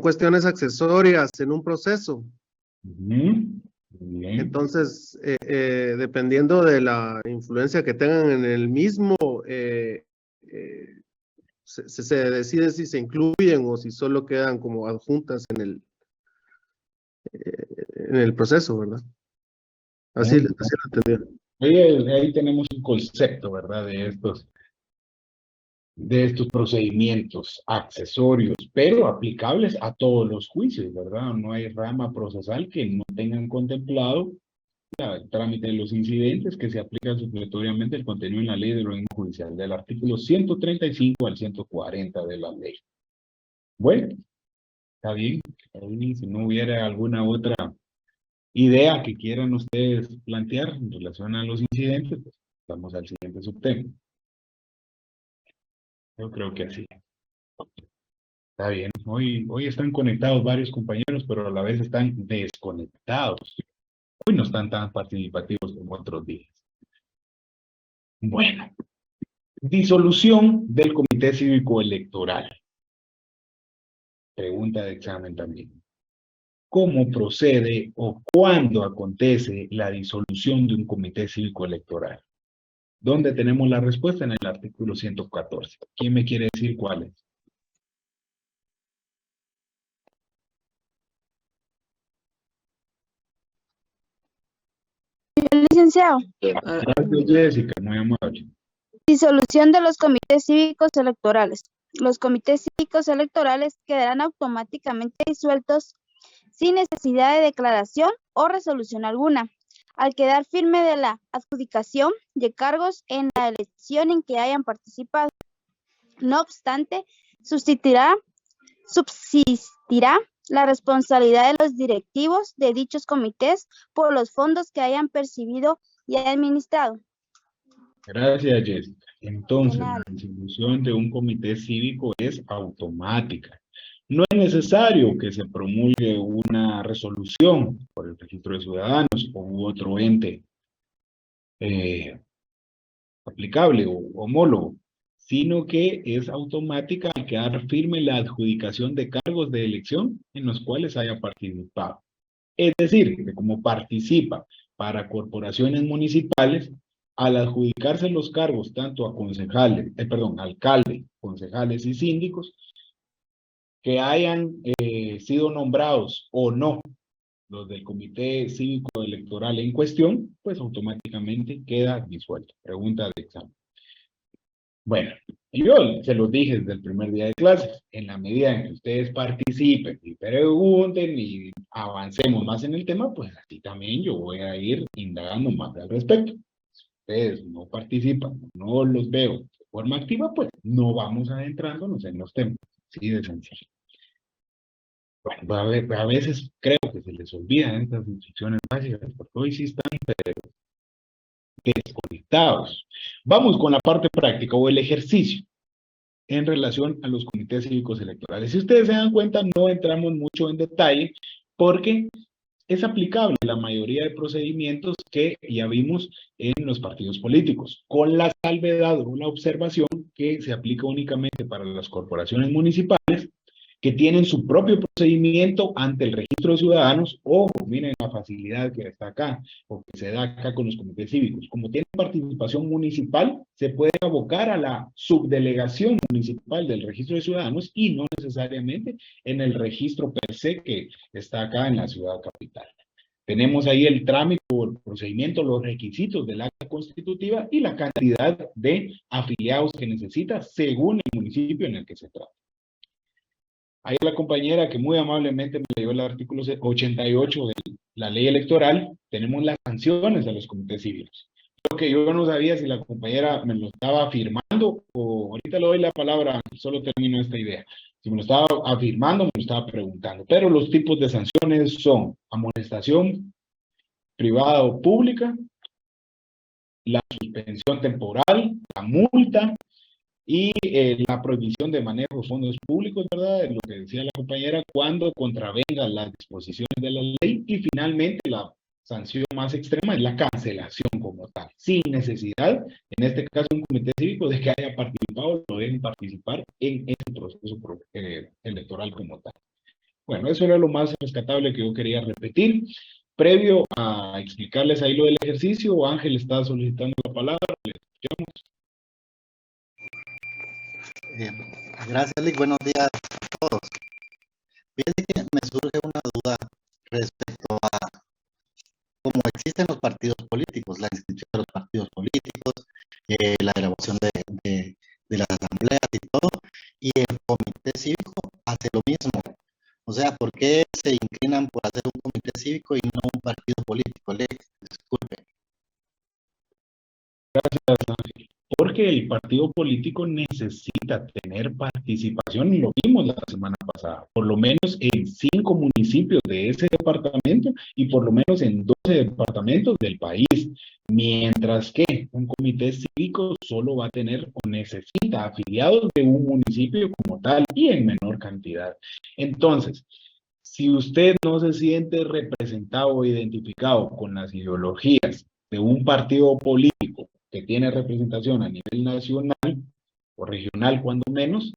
cuestiones accesorias en un proceso. Muy bien. Entonces, dependiendo de la influencia que tengan en el mismo, se decide si se incluyen o si solo quedan como adjuntas en el proceso, ¿verdad? Así lo entendí. Ahí tenemos un concepto, ¿verdad? De estos procedimientos accesorios, pero aplicables a todos los juicios, ¿verdad? No hay rama procesal que no tengan contemplado el trámite de los incidentes que se aplican supletoriamente el contenido en la ley del organismo judicial, del artículo 135 al 140 de la ley. Bueno, está bien. Ahí, si no hubiera alguna otra idea que quieran ustedes plantear en relación a los incidentes, pues vamos al siguiente subtema. Yo creo que así. Está bien. Hoy están conectados varios compañeros, pero a la vez están desconectados. Hoy no están tan participativos como otros días. Bueno, disolución del Comité Cívico Electoral. Pregunta de examen también. ¿Cómo procede o cuándo acontece la disolución de un Comité Cívico Electoral? ¿Dónde tenemos la respuesta? En el artículo 114. ¿Quién me quiere decir cuál es? Licenciado, licenciado. Gracias, Jessica, muy amable. Disolución de los comités cívicos electorales. Los comités cívicos electorales quedarán automáticamente disueltos sin necesidad de declaración o resolución alguna, al quedar firme de la adjudicación de cargos en la elección en que hayan participado. No obstante, subsistirá la responsabilidad de los directivos de dichos comités por los fondos que hayan percibido y administrado. Gracias, Jessica. Entonces, De nada. la disolución de un comité cívico es automática. No es necesario que se promulgue una resolución por el registro de ciudadanos u otro ente aplicable o homólogo, sino que es automática al quedar firme la adjudicación de cargos de elección en los cuales haya participado. Es decir, que como participa para corporaciones municipales, al adjudicarse los cargos tanto a concejales, alcalde, concejales y síndicos, que hayan sido nombrados o no los del comité cívico electoral en cuestión, pues automáticamente queda disuelto. Pregunta de examen. Bueno, yo se los dije desde el primer día de clases, en la medida en que ustedes participen y pregunten y avancemos más en el tema, pues así también yo voy a ir indagando más al respecto. Si ustedes no participan, no los veo de forma activa, pues no vamos adentrándonos en los temas. Así de sencillo. Bueno, a veces creo que se les olvidan estas instrucciones básicas, porque hoy sí están desconectados. Vamos con la parte práctica o el ejercicio en relación a los comités cívicos electorales. Si ustedes se dan cuenta, no entramos mucho en detalle porque es aplicable la mayoría de procedimientos que ya vimos en los partidos políticos, con la salvedad o la observación que se aplica únicamente para las corporaciones municipales, que tienen su propio procedimiento ante el registro de ciudadanos. Ojo, miren la facilidad que está acá, o que se da acá con los comités cívicos. Como tienen participación municipal, se puede abocar a la subdelegación municipal del registro de ciudadanos y no necesariamente en el registro per se que está acá en la ciudad capital. Tenemos ahí el trámite o el procedimiento, los requisitos del acta constitutiva y la cantidad de afiliados que necesita según el municipio en el que se trata. Ahí la compañera que muy amablemente me leyó el artículo 88 de la ley electoral. Tenemos las sanciones de los comités cívicos. Creo que yo no sabía si la compañera me lo estaba afirmando o ahorita le doy la palabra, solo termino esta idea. Si me lo estaba afirmando, me lo estaba preguntando. Pero los tipos de sanciones son amonestación privada o pública, la suspensión temporal, la multa, y la prohibición de manejo de fondos públicos, ¿verdad? Lo que decía la compañera, cuando contravenga las disposiciones de la ley. Y finalmente, la sanción más extrema es la cancelación como tal, sin necesidad, en este caso, un comité cívico de que haya participado, lo deben participar en ese proceso electoral como tal. Bueno, eso era lo más rescatable que yo quería repetir. Previo a explicarles ahí lo del ejercicio, Ángel está solicitando la palabra. Le escuchamos. Gracias, Lick. Buenos días a todos. Fíjense que me surge una duda respecto a cómo existen los partidos políticos, la inscripción de los partidos políticos, la grabación de las asambleas y todo, y el comité cívico hace lo mismo. O sea, ¿por qué se inclinan por hacer un comité cívico y no un partido político? Lick, disculpe. Gracias, Ángel. Porque el partido político necesita tener participación, y lo vimos la semana pasada, por lo menos en 5 municipios de ese departamento y por lo menos en 12 departamentos del país, mientras que un comité cívico solo va a tener o necesita afiliados de un municipio como tal y en menor cantidad. Entonces, si usted no se siente representado o identificado con las ideologías de un partido político que tiene representación a nivel nacional o regional cuando menos,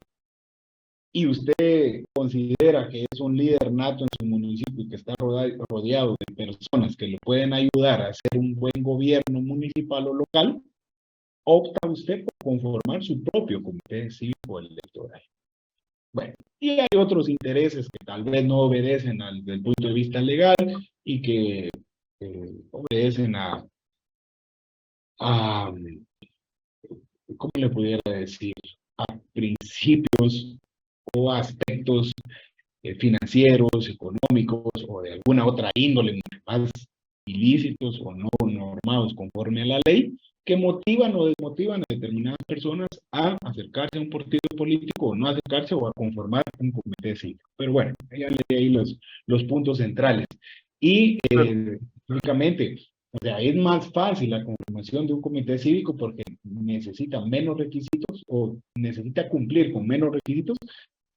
y usted considera que es un líder nato en su municipio y que está rodeado de personas que le pueden ayudar a hacer un buen gobierno municipal o local, opta usted por conformar su propio comité cívico electoral. Bueno, y hay otros intereses que tal vez no obedecen desde el punto de vista legal y que obedecen a a, ¿cómo le pudiera decir? A principios o aspectos financieros, económicos o de alguna otra índole más ilícitos o no normados conforme a la ley, que motivan o desmotivan a determinadas personas a acercarse a un partido político o no acercarse o a conformar un comité cívico. Pero bueno, ya leí ahí los puntos centrales. Y, lógicamente, o sea, es más fácil la conformación de un comité cívico porque necesita menos requisitos o necesita cumplir con menos requisitos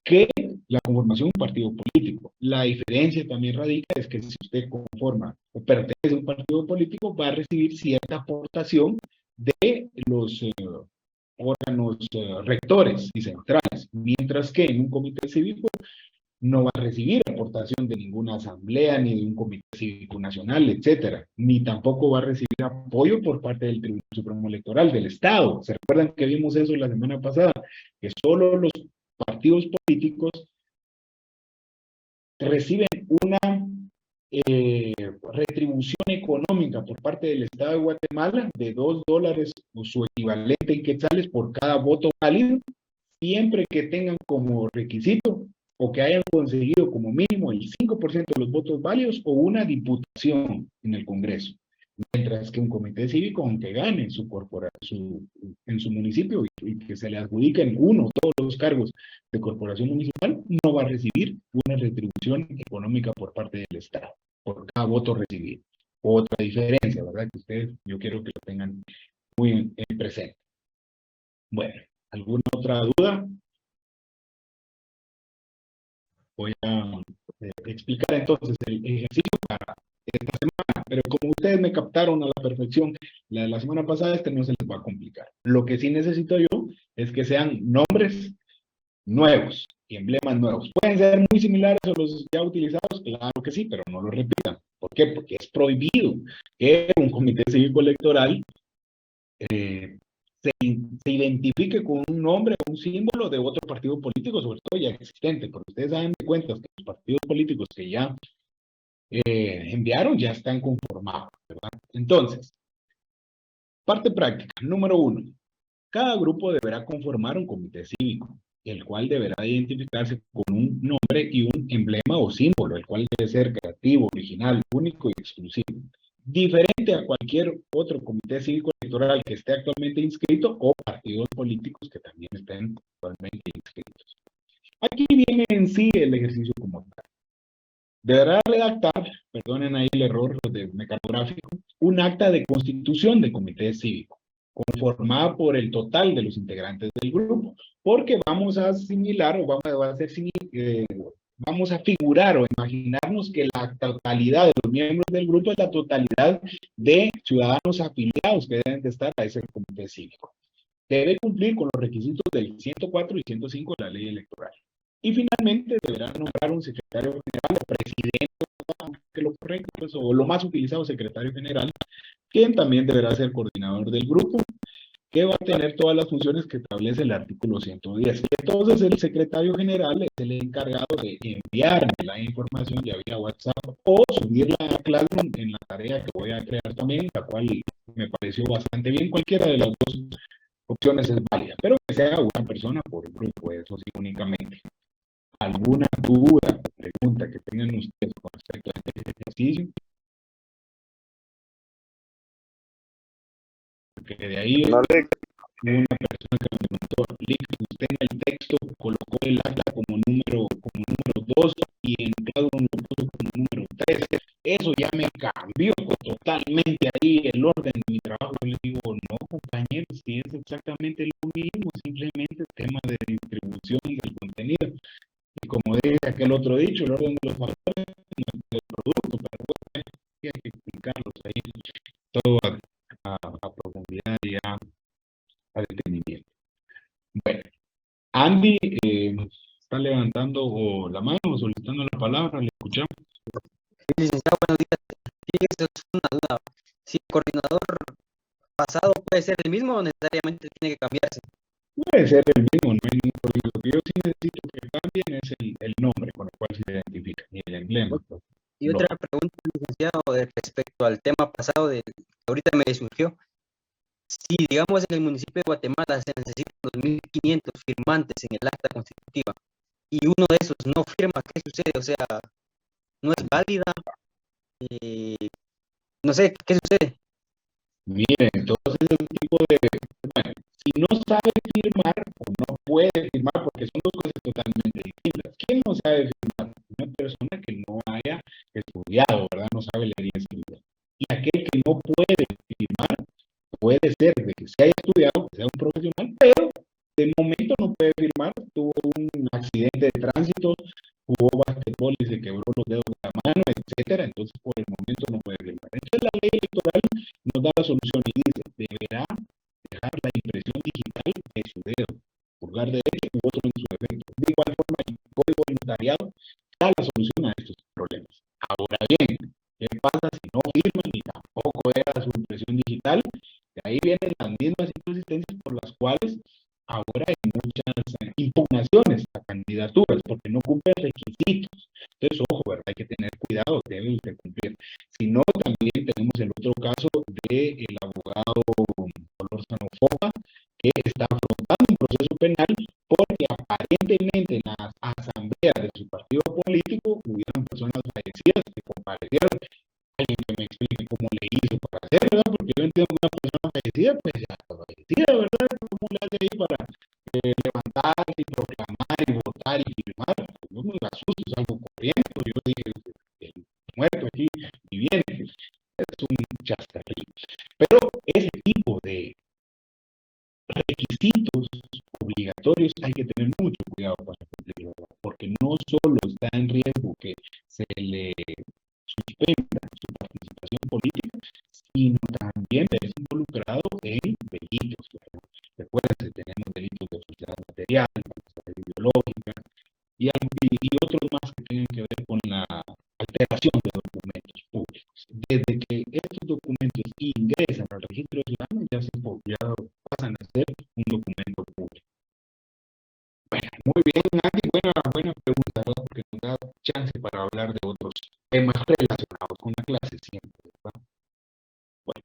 que la conformación de un partido político. La diferencia también radica es que si usted conforma o pertenece a un partido político, va a recibir cierta aportación de los órganos rectores y centrales, mientras que en un comité cívico no va a recibir aportación de ninguna asamblea, ni de un comité cívico nacional, etcétera, ni tampoco va a recibir apoyo por parte del Tribunal Supremo Electoral del Estado. ¿Se recuerdan que vimos eso la semana pasada? Que solo los partidos políticos reciben una retribución económica por parte del Estado de Guatemala de $2 o su equivalente en quetzales por cada voto válido, siempre que tengan como requisito o que hayan conseguido como mínimo el 5% de los votos válidos o una diputación en el Congreso. Mientras que un comité cívico, aunque gane en su municipio y que se le adjudiquen uno o todos los cargos de corporación municipal, no va a recibir una retribución económica por parte del Estado, por cada voto recibido. Otra diferencia, ¿verdad? Que ustedes, yo quiero que lo tengan muy en presente. Bueno, ¿alguna otra duda? Voy a explicar entonces el ejercicio para esta semana, pero como ustedes me captaron a la perfección la de la semana pasada, no se les va a complicar. Lo que sí necesito yo es que sean nombres nuevos y emblemas nuevos. ¿Pueden ser muy similares a los ya utilizados? Claro que sí, pero no lo repitan. ¿Por qué? Porque es prohibido que un comité cívico electoral se identifique con un nombre o un símbolo de otro partido político, sobre todo ya existente, porque ustedes saben de cuentas que los partidos políticos que ya enviaron ya están conformados, ¿verdad? Entonces, parte práctica, número 1. Cada grupo deberá conformar un comité cívico, el cual deberá identificarse con un nombre y un emblema o símbolo, el cual debe ser creativo, original, único y exclusivo, diferente a cualquier otro comité cívico electoral que esté actualmente inscrito o partidos políticos que también estén actualmente inscritos. Aquí viene en sí el ejercicio como tal. Deberá redactar, perdonen ahí el error de mecanográfico, un acta de constitución de comité cívico, conformada por el total de los integrantes del grupo, porque vamos a asimilar o vamos a figurar o imaginarnos que la totalidad de los miembros del grupo es la totalidad de ciudadanos afiliados que deben de estar a ese comité cívico. Debe cumplir con los requisitos del 104 y 105 de la ley electoral. Y finalmente deberá nombrar un secretario general o presidente, que lo correcto, pues, o lo más utilizado, secretario general, quien también deberá ser coordinador del grupo, que va a tener todas las funciones que establece el artículo 110. Entonces el secretario general es el encargado de enviarme la información ya vía WhatsApp o subirla a Classroom en la tarea que voy a crear también, la cual me pareció bastante bien. Cualquiera de las dos opciones es válida, pero que sea una persona por grupo, eso sí, únicamente. ¿Alguna duda, pregunta que tengan ustedes con respecto a este ejercicio? Porque de ahí una persona que me preguntó, usted en el texto colocó el acta como número 2 y en cada uno lo puso como número 3. Eso ya me cambió totalmente ahí el orden de mi trabajo. Yo les digo, no, compañeros, si es exactamente lo mismo, simplemente tema de distribución del contenido. Y como dije aquel otro dicho, el orden de los factores del producto, pero bueno, hay que explicarlos ahí todo a profundidad y a detenimiento. Bueno, Andy está levantando la mano o solicitando la palabra, le escuchamos. Licenciado, buenos días. Fíjese, es una duda. Si el coordinador pasado puede ser el mismo o necesariamente tiene que cambiarse. Puede ser el mismo, no hay ningún problema. Lo que yo sí necesito que cambien es el nombre con el cual se identifica y el emblema. Y otra pregunta, licenciado, respecto al tema pasado que ahorita me surgió. si, digamos, en el municipio de Guatemala se necesitan 2.500 firmantes en el acta constitutiva y uno de esos no firma, ¿qué sucede? O sea, no es válida. No sé, ¿qué sucede? Miren, entonces ese tipo de, bueno, si no sabe firmar o no puede firmar, porque son dos cosas totalmente distintas. ¿Quién no sabe firmar? Una persona que no haya estudiado, ¿verdad? No sabe leer y escribir. Y aquel que no puede firmar, puede ser de que se haya estudiado, que sea un profesional, pero de momento no puede firmar, tuvo un accidente de tránsito, jugó basquetbol y se quebró los dedos de la mano, etcétera, entonces por el momento no puede firmar. Entonces la ley electoral nos da la solución y dice, deberá dejar la impresión digital de su dedo, pulgar derecho u otro en su defecto. De igual forma, el código del notariado da la solución a estos problemas. Ahora bien, ¿qué pasa si no firman ni tampoco era su impresión digital? De ahí vienen las mismas inconsistencias por las cuales ahora hay muchas impugnaciones a candidaturas porque no cumplen requisitos. Entonces, ojo, ¿verdad? Hay que tener cuidado, debe usted cumplir. Si no, también tenemos el otro caso del abogado Solórzano Fopa, que está afrontando un proceso penal porque aparentemente en las asambleas de su partido político hubieron personas fallecidas que comparecieron. Alguien que me explique cómo le hizo para hacer, ¿verdad? Porque yo entiendo que una persona fallecida, pues ya está fallecida, ¿verdad? ¿Cómo le hace ahí para levantar y proclamar y votar y firmar? Pues yo me asusto, salgo corriendo. Yo dije, el muerto aquí viviente, es un chascarrillo. Pero ese tipo de requisitos obligatorios hay que tener mucho cuidado para cumplirlo, porque no solo está en riesgo que se le suspenda su participación política, sino también es involucrado en delitos. Recuerden, tenemos delitos de sociedad material, ideológica y otros más que tienen que ver con la alteración de documentos públicos. Desde que estos documentos ingresan al registro ciudadano, ya pasan a ser un documento público. Bueno, muy bien, Nati, buena pregunta, ¿verdad? Porque nos da chance para hablar de otros temas relacionados con la clase siempre, ¿verdad? Bueno,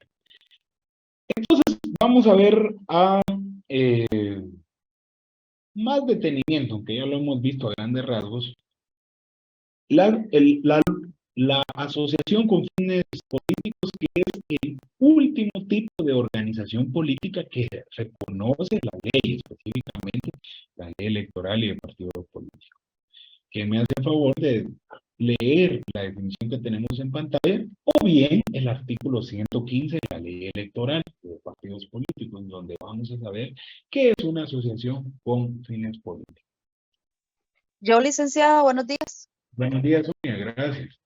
entonces vamos a ver a más detenimiento, aunque ya lo hemos visto a grandes rasgos. La asociación con fines políticos, que es el último tipo de organización política que reconoce la ley, específicamente la ley electoral y de partidos políticos. Que me hace el favor de leer la definición que tenemos en pantalla, o bien el artículo 115 de la ley electoral de partidos políticos, donde vamos a saber qué es una asociación con fines políticos. Yo, licenciada, buenos días. Buenos días, Sonia, gracias.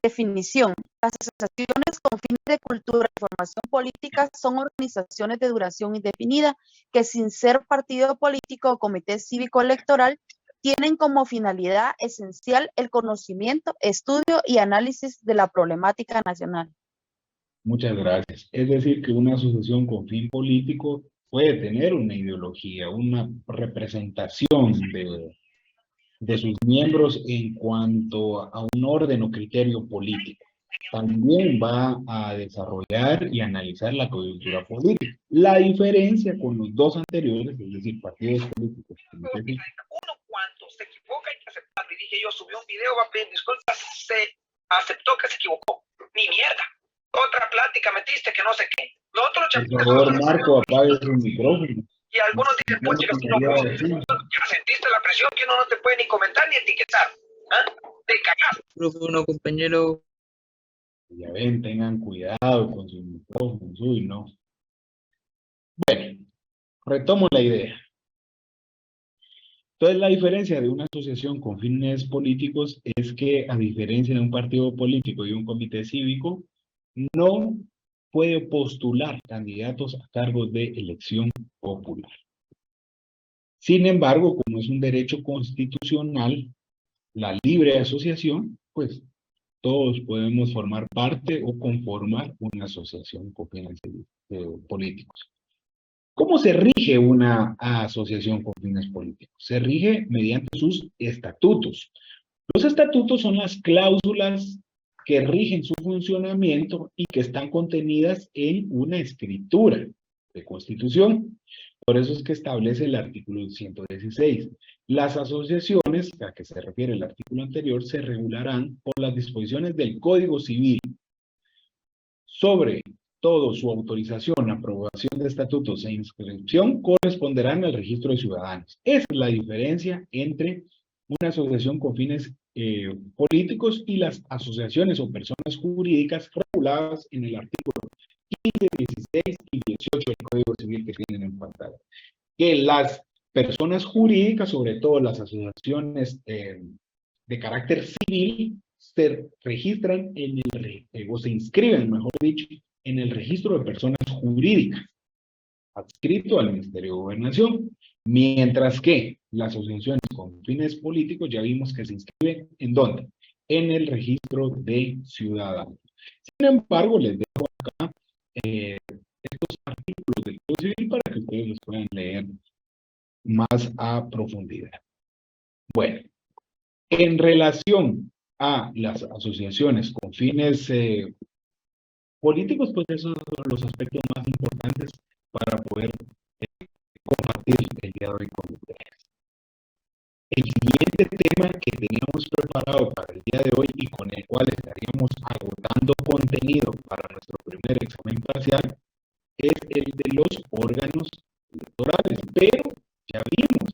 Definición. Las asociaciones con fines de cultura y formación política son organizaciones de duración indefinida que, sin ser partido político o comité cívico electoral, tienen como finalidad esencial el conocimiento, estudio y análisis de la problemática nacional. Muchas gracias. Es decir, que una asociación con fin político puede tener una ideología, una representación de sus miembros en cuanto a un orden o criterio político. También va a desarrollar y analizar la coyuntura política. La diferencia con los dos anteriores, es decir, partidos políticos. Uno cuando se equivoca hay que aceptarlo. Y dije yo, subí un video, va a pedir disculpas, se aceptó que se equivocó. Ni mierda. Otra plática metiste que no sé qué. Nosotros Por favor, Marco, apague su micrófono. Y algunos dicen, pues ya sentiste la presión que uno no te puede ni comentar ni etiquetar. ¿Ah? Te cagaste. Micrófono, compañero. Ya ven, tengan cuidado con sus micrófonos. Uy, no. Bueno, retomo la idea. Entonces, la diferencia de una asociación con fines políticos es que, a diferencia de un partido político y un comité cívico, no puede postular candidatos a cargos de elección popular. Sin embargo, como es un derecho constitucional, la libre asociación, pues todos podemos formar parte o conformar una asociación con fines políticos. ¿Cómo se rige una asociación con fines políticos? Se rige mediante sus estatutos. Los estatutos son las cláusulas que rigen su funcionamiento y que están contenidas en una escritura. de Constitución. Por eso es que establece el artículo 116. Las asociaciones, a que se refiere el artículo anterior, se regularán por las disposiciones del Código Civil. Sobre todo, su autorización, aprobación de estatutos e inscripción corresponderán al registro de ciudadanos. Esa es la diferencia entre una asociación con fines políticos y las asociaciones o personas jurídicas reguladas en el artículo 15, 16 y 18 del Código Civil que tienen en pantalla. Que las personas jurídicas, sobre todo las asociaciones de carácter civil, se registran en o se inscriben, mejor dicho, en el registro de personas jurídicas, adscrito al Ministerio de Gobernación, mientras que las asociaciones con fines políticos ya vimos que se inscriben ¿en dónde? En el registro de ciudadanos. Sin embargo, les dejo acá estos artículos del Código Civil para que ustedes los puedan leer más a profundidad. Bueno, en relación a las asociaciones con fines políticos, pues esos son los aspectos más importantes para poder compartir el día de hoy con ustedes. El siguiente tema que teníamos preparado para el día de hoy y con el cual estaríamos agotando contenido para nuestro primer examen parcial es el de los órganos electorales, pero ya vimos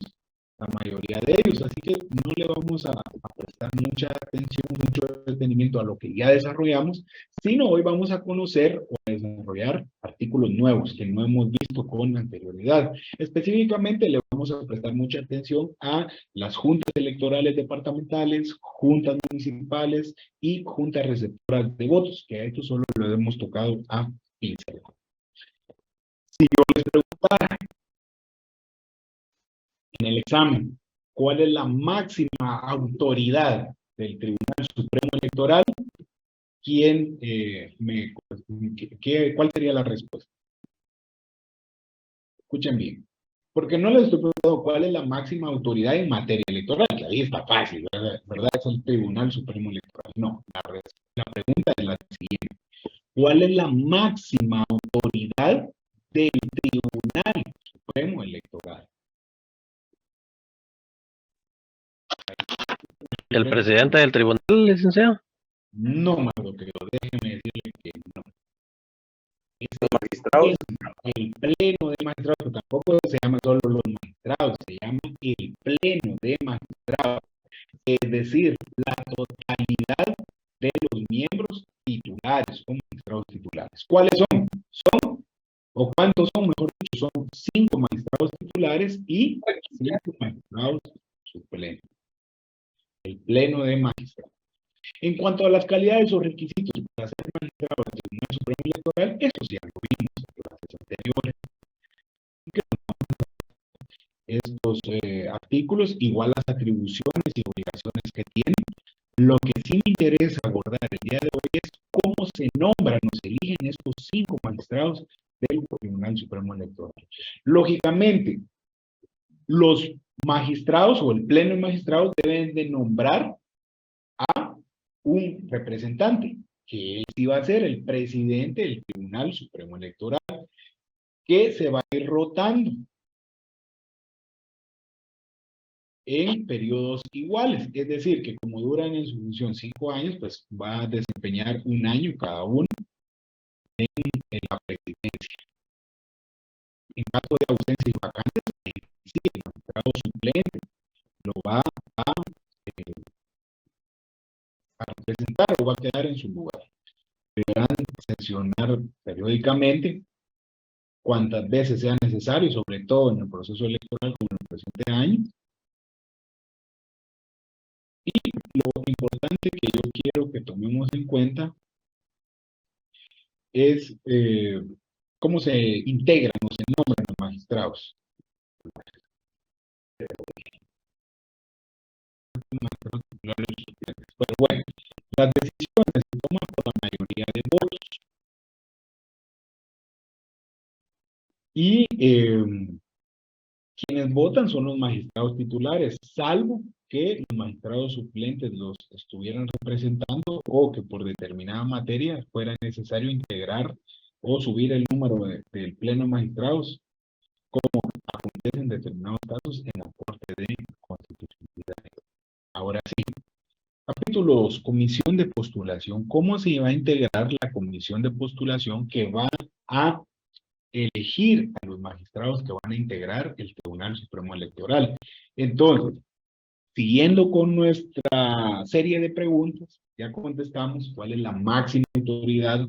la mayoría de ellos, así que no le vamos a prestar mucha atención, mucho detenimiento a lo que ya desarrollamos, sino hoy vamos a conocer o a desarrollar artículos nuevos que no hemos visto con anterioridad. Específicamente le vamos a prestar mucha atención a las juntas electorales departamentales, juntas municipales y juntas receptoras de votos, que a esto solo lo hemos tocado a pincel. Si yo les preguntara en el examen, ¿cuál es la máxima autoridad del Tribunal Supremo Electoral? ¿Cuál sería la respuesta? Escuchen bien. Porque no les estoy preguntando cuál es la máxima autoridad en materia electoral, que ahí está fácil, ¿verdad? Es el Tribunal Supremo Electoral. No, la pregunta es la siguiente. ¿Cuál es la máxima autoridad del Tribunal Supremo Electoral? ¿El presidente del tribunal, licenciado? No, Mauro, pero déjeme decirle que no. Es los magistrados. El pleno de magistrados, pero tampoco se llama solo los magistrados, se llama el pleno de magistrados. Es decir, la totalidad de los miembros titulares, o magistrados titulares. ¿Cuáles son? ¿O cuántos son? Mejor dicho, son 5 magistrados titulares y 5 magistrados suplentes. El pleno de magistrados. En cuanto a las calidades o requisitos para ser magistrado del Tribunal Supremo Electoral, eso ya lo vimos en clases anteriores. Estos artículos, igual las atribuciones y obligaciones que tienen. Lo que sí me interesa abordar el día de hoy es cómo se nombran o se eligen estos 5 magistrados del Tribunal Supremo Electoral. Lógicamente, los magistrados o el pleno de magistrados deben de nombrar a un representante, que él sí va a ser el presidente del Tribunal Supremo Electoral, que se va a ir rotando en periodos iguales, es decir, que como duran en su función 5 años, pues va a desempeñar 1 año cada uno en la presidencia. En caso de ausencia y vacantes, sí, el magistrado suplente lo va a representar o va a quedar en su lugar. Deberán sesionar periódicamente cuantas veces sea necesario, sobre todo en el proceso electoral como en el presente año. Y lo importante que yo quiero que tomemos en cuenta es cómo se integran o se nombran los magistrados. Pero bueno, las decisiones se toman por la mayoría de votos. Y quienes votan son los magistrados titulares, salvo que los magistrados suplentes los estuvieran representando o que por determinada materia fuera necesario integrar o subir el número del pleno de magistrados como acontece en determinados casos en la Corte de Constitucionalidad. Ahora sí, capítulo 2, comisión de postulación. ¿Cómo se va a integrar la comisión de postulación que va a elegir a los magistrados que van a integrar el Tribunal Supremo Electoral? Entonces, siguiendo con nuestra serie de preguntas, ya contestamos cuál es la máxima autoridad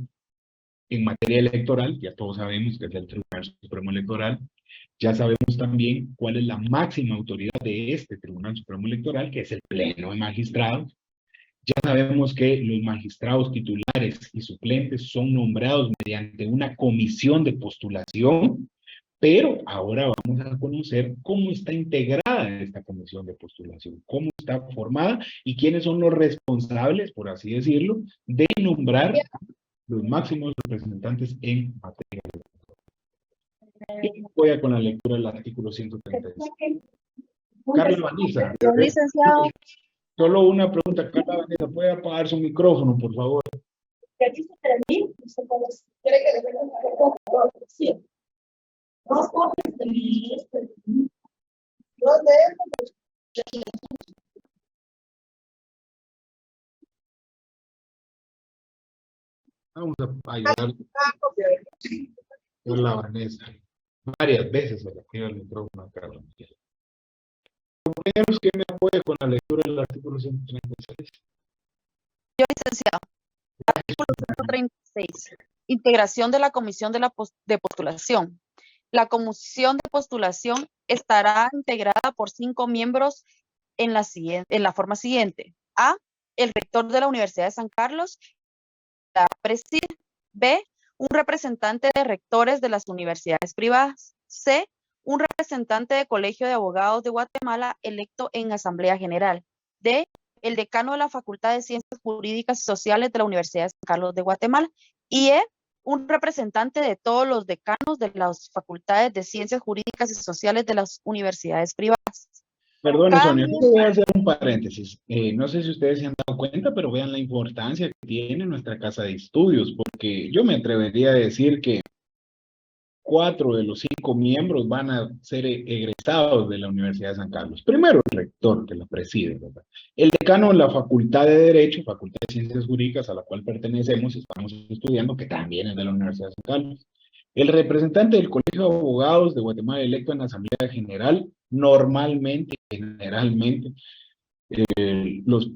en materia electoral, ya todos sabemos que es el Tribunal Supremo Electoral. Ya sabemos también cuál es la máxima autoridad de este Tribunal Supremo Electoral, que es el Pleno de Magistrados. Ya sabemos que los magistrados titulares y suplentes son nombrados mediante una comisión de postulación, pero ahora vamos a conocer cómo está integrada esta comisión de postulación, cómo está formada y quiénes son los responsables, por así decirlo, de nombrar los máximos representantes en materia electoral. Y voy a con la lectura del artículo 136. Carla Vanessa. Licenciado. Solo una pregunta, Carla Vanessa, ¿puede apagar su micrófono, por favor? Vamos a ayudar a la Vanessa. Varias veces se le activa el micrófono a Carla. Compañeros, que me apoye con la lectura del artículo 136. Yo, licenciado. Artículo 136. Integración de la comisión de postulación. La comisión de postulación estará integrada por 5 miembros en la forma siguiente. A, el rector de la Universidad de San Carlos, la preside. B, un representante de rectores de las universidades privadas. C, un representante del Colegio de Abogados de Guatemala electo en Asamblea General. D, el decano de la Facultad de Ciencias Jurídicas y Sociales de la Universidad de San Carlos de Guatemala. Y E, un representante de todos los decanos de las Facultades de Ciencias Jurídicas y Sociales de las universidades privadas. Perdón, Sonia, voy a hacer un paréntesis. No sé si ustedes se han dado cuenta, pero vean la importancia que tiene nuestra casa de estudios, porque yo me atrevería a decir que 4 de los 5 miembros van a ser egresados de la Universidad de San Carlos. Primero, el rector que la preside, ¿verdad? El decano de la Facultad de Derecho, Facultad de Ciencias Jurídicas, a la cual pertenecemos, estamos estudiando, que también es de la Universidad de San Carlos. El representante del Colegio de Abogados de Guatemala electo en la Asamblea General, normalmente, generalmente, los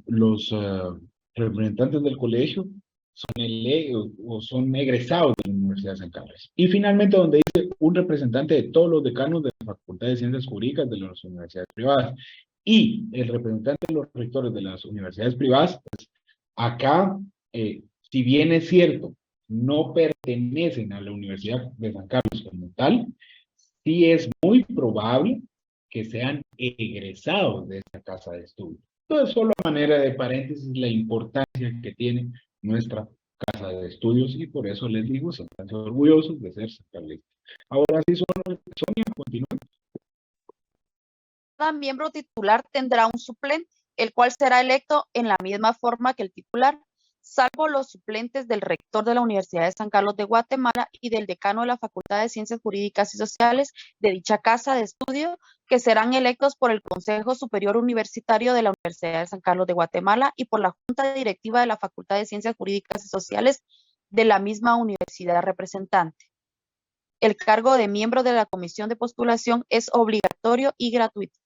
representantes del colegio son egresados de la Universidad de San Carlos. Y finalmente, donde dice un representante de todos los decanos de la Facultad de Ciencias Jurídicas de las universidades privadas. Y el representante de los rectores de las universidades privadas, pues, acá, si bien es cierto, no pertenecen a la Universidad de San Carlos como tal, sí es muy probable que sean egresados de esta casa de estudio. Entonces, solo a manera de paréntesis, la importancia que tiene nuestra casa de estudios, y por eso les digo, se están orgullosos de ser sancarlistas. Ahora sí, Sonia, continúa. Cada miembro titular tendrá un suplente, el cual será electo en la misma forma que el titular, salvo los suplentes del rector de la Universidad de San Carlos de Guatemala y del decano de la Facultad de Ciencias Jurídicas y Sociales de dicha casa de estudio, que serán electos por el Consejo Superior Universitario de la Universidad de San Carlos de Guatemala y por la Junta Directiva de la Facultad de Ciencias Jurídicas y Sociales de la misma universidad representante. El cargo de miembro de la comisión de postulación es obligatorio y gratuito.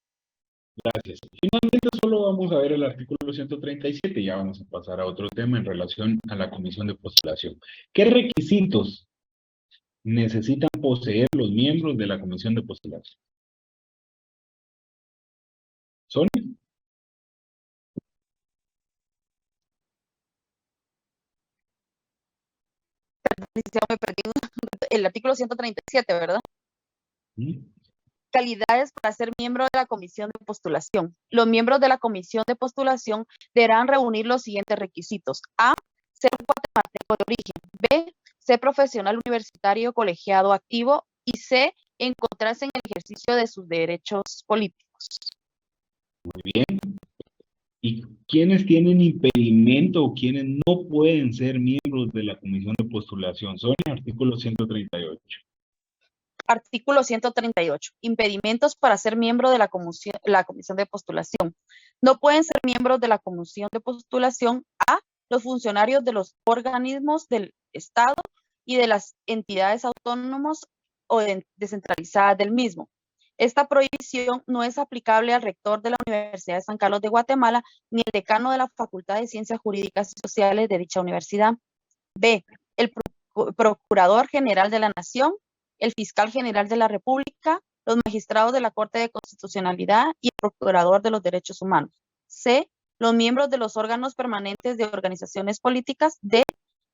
Gracias. Finalmente solo vamos a ver el artículo 137 y ya vamos a pasar a otro tema en relación a la comisión de postulación. ¿Qué requisitos necesitan poseer los miembros de la comisión de postulación? ¿Sonia? Me perdí el artículo 137, ¿verdad? Calidades para ser miembro de la comisión de postulación. Los miembros de la comisión de postulación deberán reunir los siguientes requisitos. A, ser guatemalteco de origen. B, ser profesional universitario colegiado activo. Y C, encontrarse en el ejercicio de sus derechos políticos. Muy bien. ¿Y ¿quiénes tienen impedimento o quiénes no pueden ser miembros de la comisión de postulación? Son el artículo 138. Artículo 138. Impedimentos para ser miembro de la comisión de postulación. No pueden ser miembros de la comisión de postulación a los funcionarios de los organismos del Estado y de las entidades autónomas o descentralizadas del mismo. Esta prohibición no es aplicable al rector de la Universidad de San Carlos de Guatemala ni al decano de la Facultad de Ciencias Jurídicas y Sociales de dicha universidad. B. El Procurador General de la Nación, el Fiscal General de la República, los magistrados de la Corte de Constitucionalidad y el Procurador de los Derechos Humanos. C. Los miembros de los órganos permanentes de organizaciones políticas. D.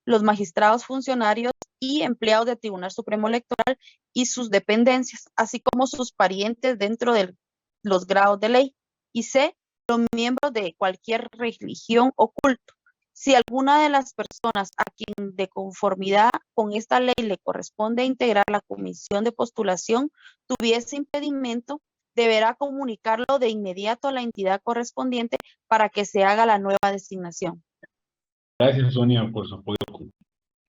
Los magistrados funcionarios y empleados del Tribunal Supremo Electoral y sus dependencias, así como sus parientes dentro de los grados de ley. Y C. Los miembros de cualquier religión o culto. Si alguna de las personas a quien de conformidad con esta ley le corresponde integrar la comisión de postulación tuviese impedimento, deberá comunicarlo de inmediato a la entidad correspondiente para que se haga la nueva designación. Gracias, Sonia, por su apoyo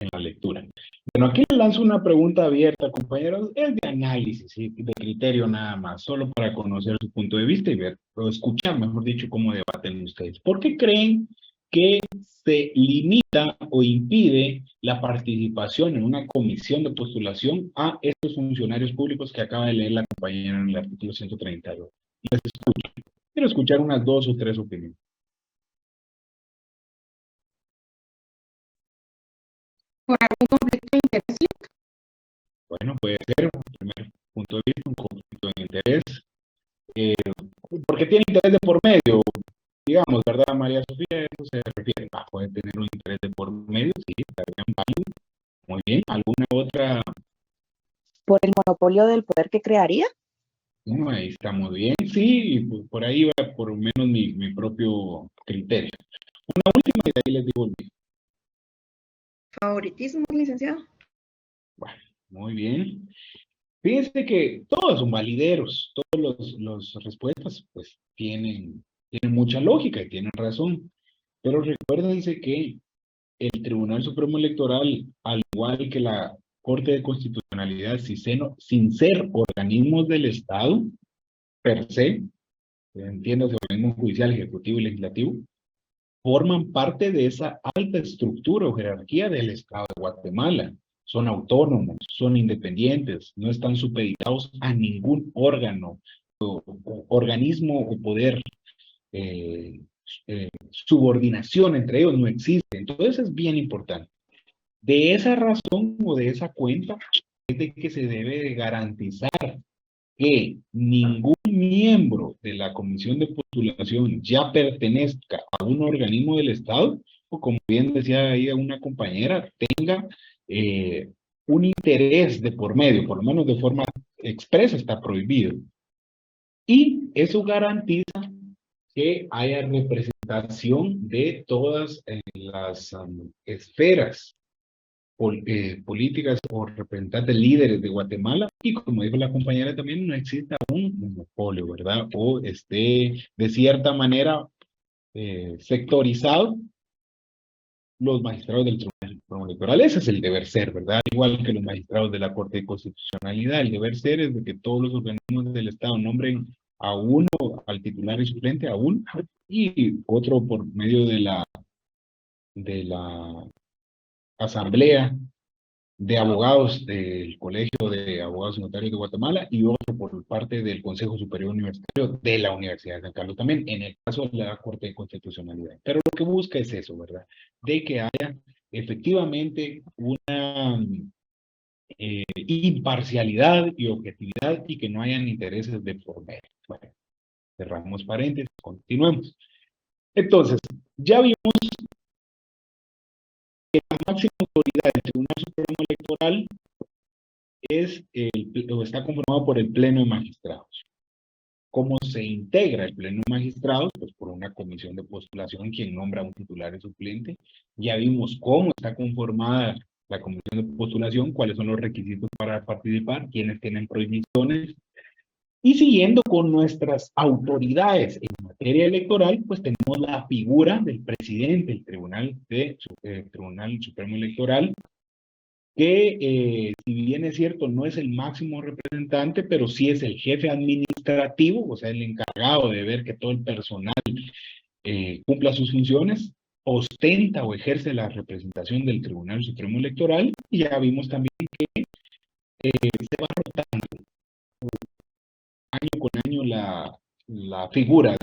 en la lectura. Bueno, aquí le lanzo una pregunta abierta, compañeros. Es de análisis, ¿sí? De criterio nada más, solo para conocer su punto de vista y ver, o escuchar, mejor dicho, cómo debaten ustedes. ¿Por qué creen que se limita o impide la participación en una comisión de postulación a estos funcionarios públicos que acaba de leer la compañera en el artículo 132? Les escucho. Quiero escuchar unas 2 o 3 opiniones. ¿Por algún conflicto de interés? Bueno, puede ser un primer punto de vista, un conflicto de interés, porque tiene interés de por medio, digamos, ¿verdad, María Sofía? Eso se refiere, puede tener un interés de por medio, sí, está bien, válido. Muy bien, ¿alguna otra? ¿Por el monopolio del poder que crearía? No, ahí está muy bien, sí, y por ahí va por lo menos mi propio criterio. Una última y de ahí les digo el mío. ¿Favoritismo, licenciado? Bueno, muy bien. Fíjense que todos son valideros, todas las respuestas pues tienen mucha lógica y tienen razón, pero recuérdense que el Tribunal Supremo Electoral, al igual que la Corte de Constitucionalidad, sin ser organismos del Estado, per se, entiéndase, organismo judicial, ejecutivo y legislativo, forman parte de esa alta estructura o jerarquía del Estado de Guatemala. Son autónomos, son independientes, no están supeditados a ningún órgano, organismo o poder. Subordinación entre ellos no existe. Entonces es bien importante. De esa razón o de esa cuenta es de que se debe de garantizar que ningún miembro de la comisión de postulación ya pertenezca a un organismo del Estado, o como bien decía ahí una compañera, tenga un interés de por medio, por lo menos de forma expresa está prohibido. Y eso garantiza que haya representación de todas las esferas políticas o representantes líderes de Guatemala, y como dijo la compañera también, no exista un monopolio, ¿verdad? O esté de cierta manera sectorizado los magistrados del Tribunal Supremo Electoral. Ese es el deber ser, ¿verdad? Igual que los magistrados de la Corte de Constitucionalidad, el deber ser es de que todos los organismos del Estado nombren a uno, al titular y suplente, a uno, y otro por medio de la Asamblea de Abogados del Colegio de Abogados y Notarios de Guatemala, y otro por parte del Consejo Superior Universitario de la Universidad de San Carlos también, en el caso de la Corte de Constitucionalidad. Pero lo que busca es eso, ¿verdad? De que haya efectivamente una imparcialidad y objetividad y que no hayan intereses de por medio. Bueno, cerramos paréntesis, continuemos. Entonces, ya vimos que la máxima autoridad del Tribunal Supremo Electoral está conformado por el Pleno de Magistrados. ¿Cómo se integra el Pleno de Magistrados? Pues por una comisión de postulación, quien nombra a un titular y suplente. Ya vimos cómo está conformada la comisión de postulación, cuáles son los requisitos para participar, quiénes tienen prohibiciones, Y siguiendo con nuestras autoridades en materia electoral, pues tenemos la figura del presidente del Tribunal Supremo Electoral, que si bien es cierto, no es el máximo representante, pero sí es el jefe administrativo, o sea, el encargado de ver que todo el personal cumpla sus funciones, ostenta o ejerce la representación del Tribunal Supremo Electoral, y ya vimos también que se va rotando año con año la figura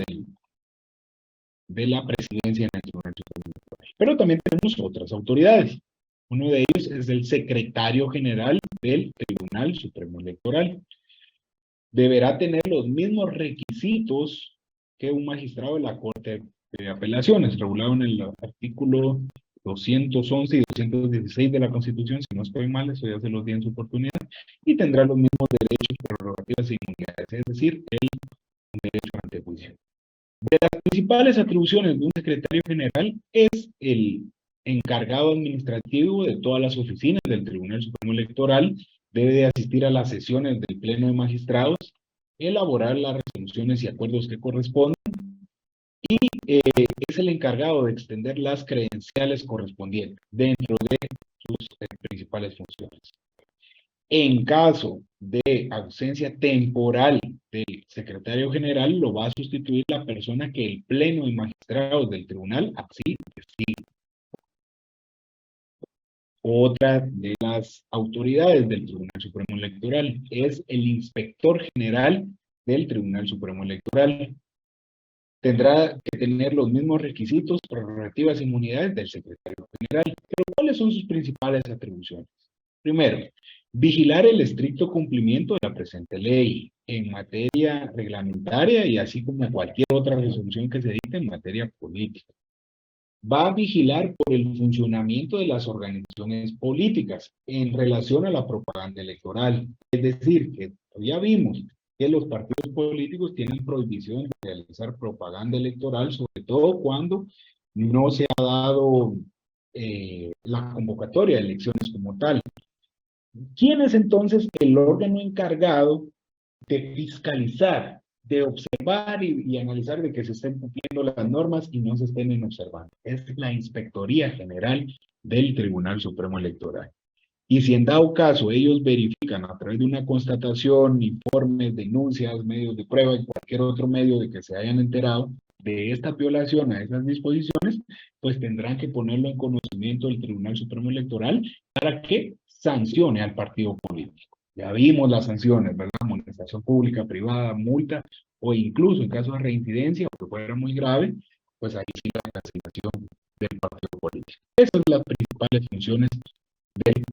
de la presidencia en el Tribunal Supremo Electoral. Pero también tenemos otras autoridades. Uno de ellos es el secretario general del Tribunal Supremo Electoral. Deberá tener los mismos requisitos que un magistrado de la Corte de Apelaciones, regulado en el artículo 211 y 216 de la Constitución. Si no estoy mal, eso ya se los di en su oportunidad. Y tendrá los mismos derechos, prerrogativas e inmunidades, es decir, el derecho ante juicio. De las principales atribuciones de un secretario general es el encargado administrativo de todas las oficinas del Tribunal Supremo Electoral, debe de asistir a las sesiones del Pleno de Magistrados, elaborar las resoluciones y acuerdos que correspondan, y es el encargado de extender las credenciales correspondientes dentro de sus principales funciones. En caso de ausencia temporal del secretario general, lo va a sustituir la persona que el Pleno de Magistrados del Tribunal así decida. Otra de las autoridades del Tribunal Supremo Electoral es el inspector general del Tribunal Supremo Electoral. Tendrá que tener los mismos requisitos, prerrogativas e inmunidades del secretario general. Pero ¿cuáles son sus principales atribuciones? Primero, vigilar el estricto cumplimiento de la presente ley en materia reglamentaria y así como cualquier otra resolución que se dicte en materia política. Va a vigilar por el funcionamiento de las organizaciones políticas en relación a la propaganda electoral. Es decir, que ya vimos que los partidos políticos tienen prohibición de realizar propaganda electoral, sobre todo cuando no se ha dado la convocatoria de elecciones como tal. ¿Quién es entonces el órgano encargado de fiscalizar, de observar y analizar de que se estén cumpliendo las normas y no se estén observando? Es la Inspectoría General del Tribunal Supremo Electoral. Y si en dado caso ellos verifican a través de una constatación, informes, denuncias, medios de prueba y cualquier otro medio de que se hayan enterado de esta violación a esas disposiciones, pues tendrán que ponerlo en conocimiento del Tribunal Supremo Electoral para que sancione al partido político. Ya vimos las sanciones, ¿verdad? Amonestación pública, privada, multa, o incluso en caso de reincidencia, o que fuera muy grave, pues ahí sí la cancelación del partido político. Esas son las principales funciones del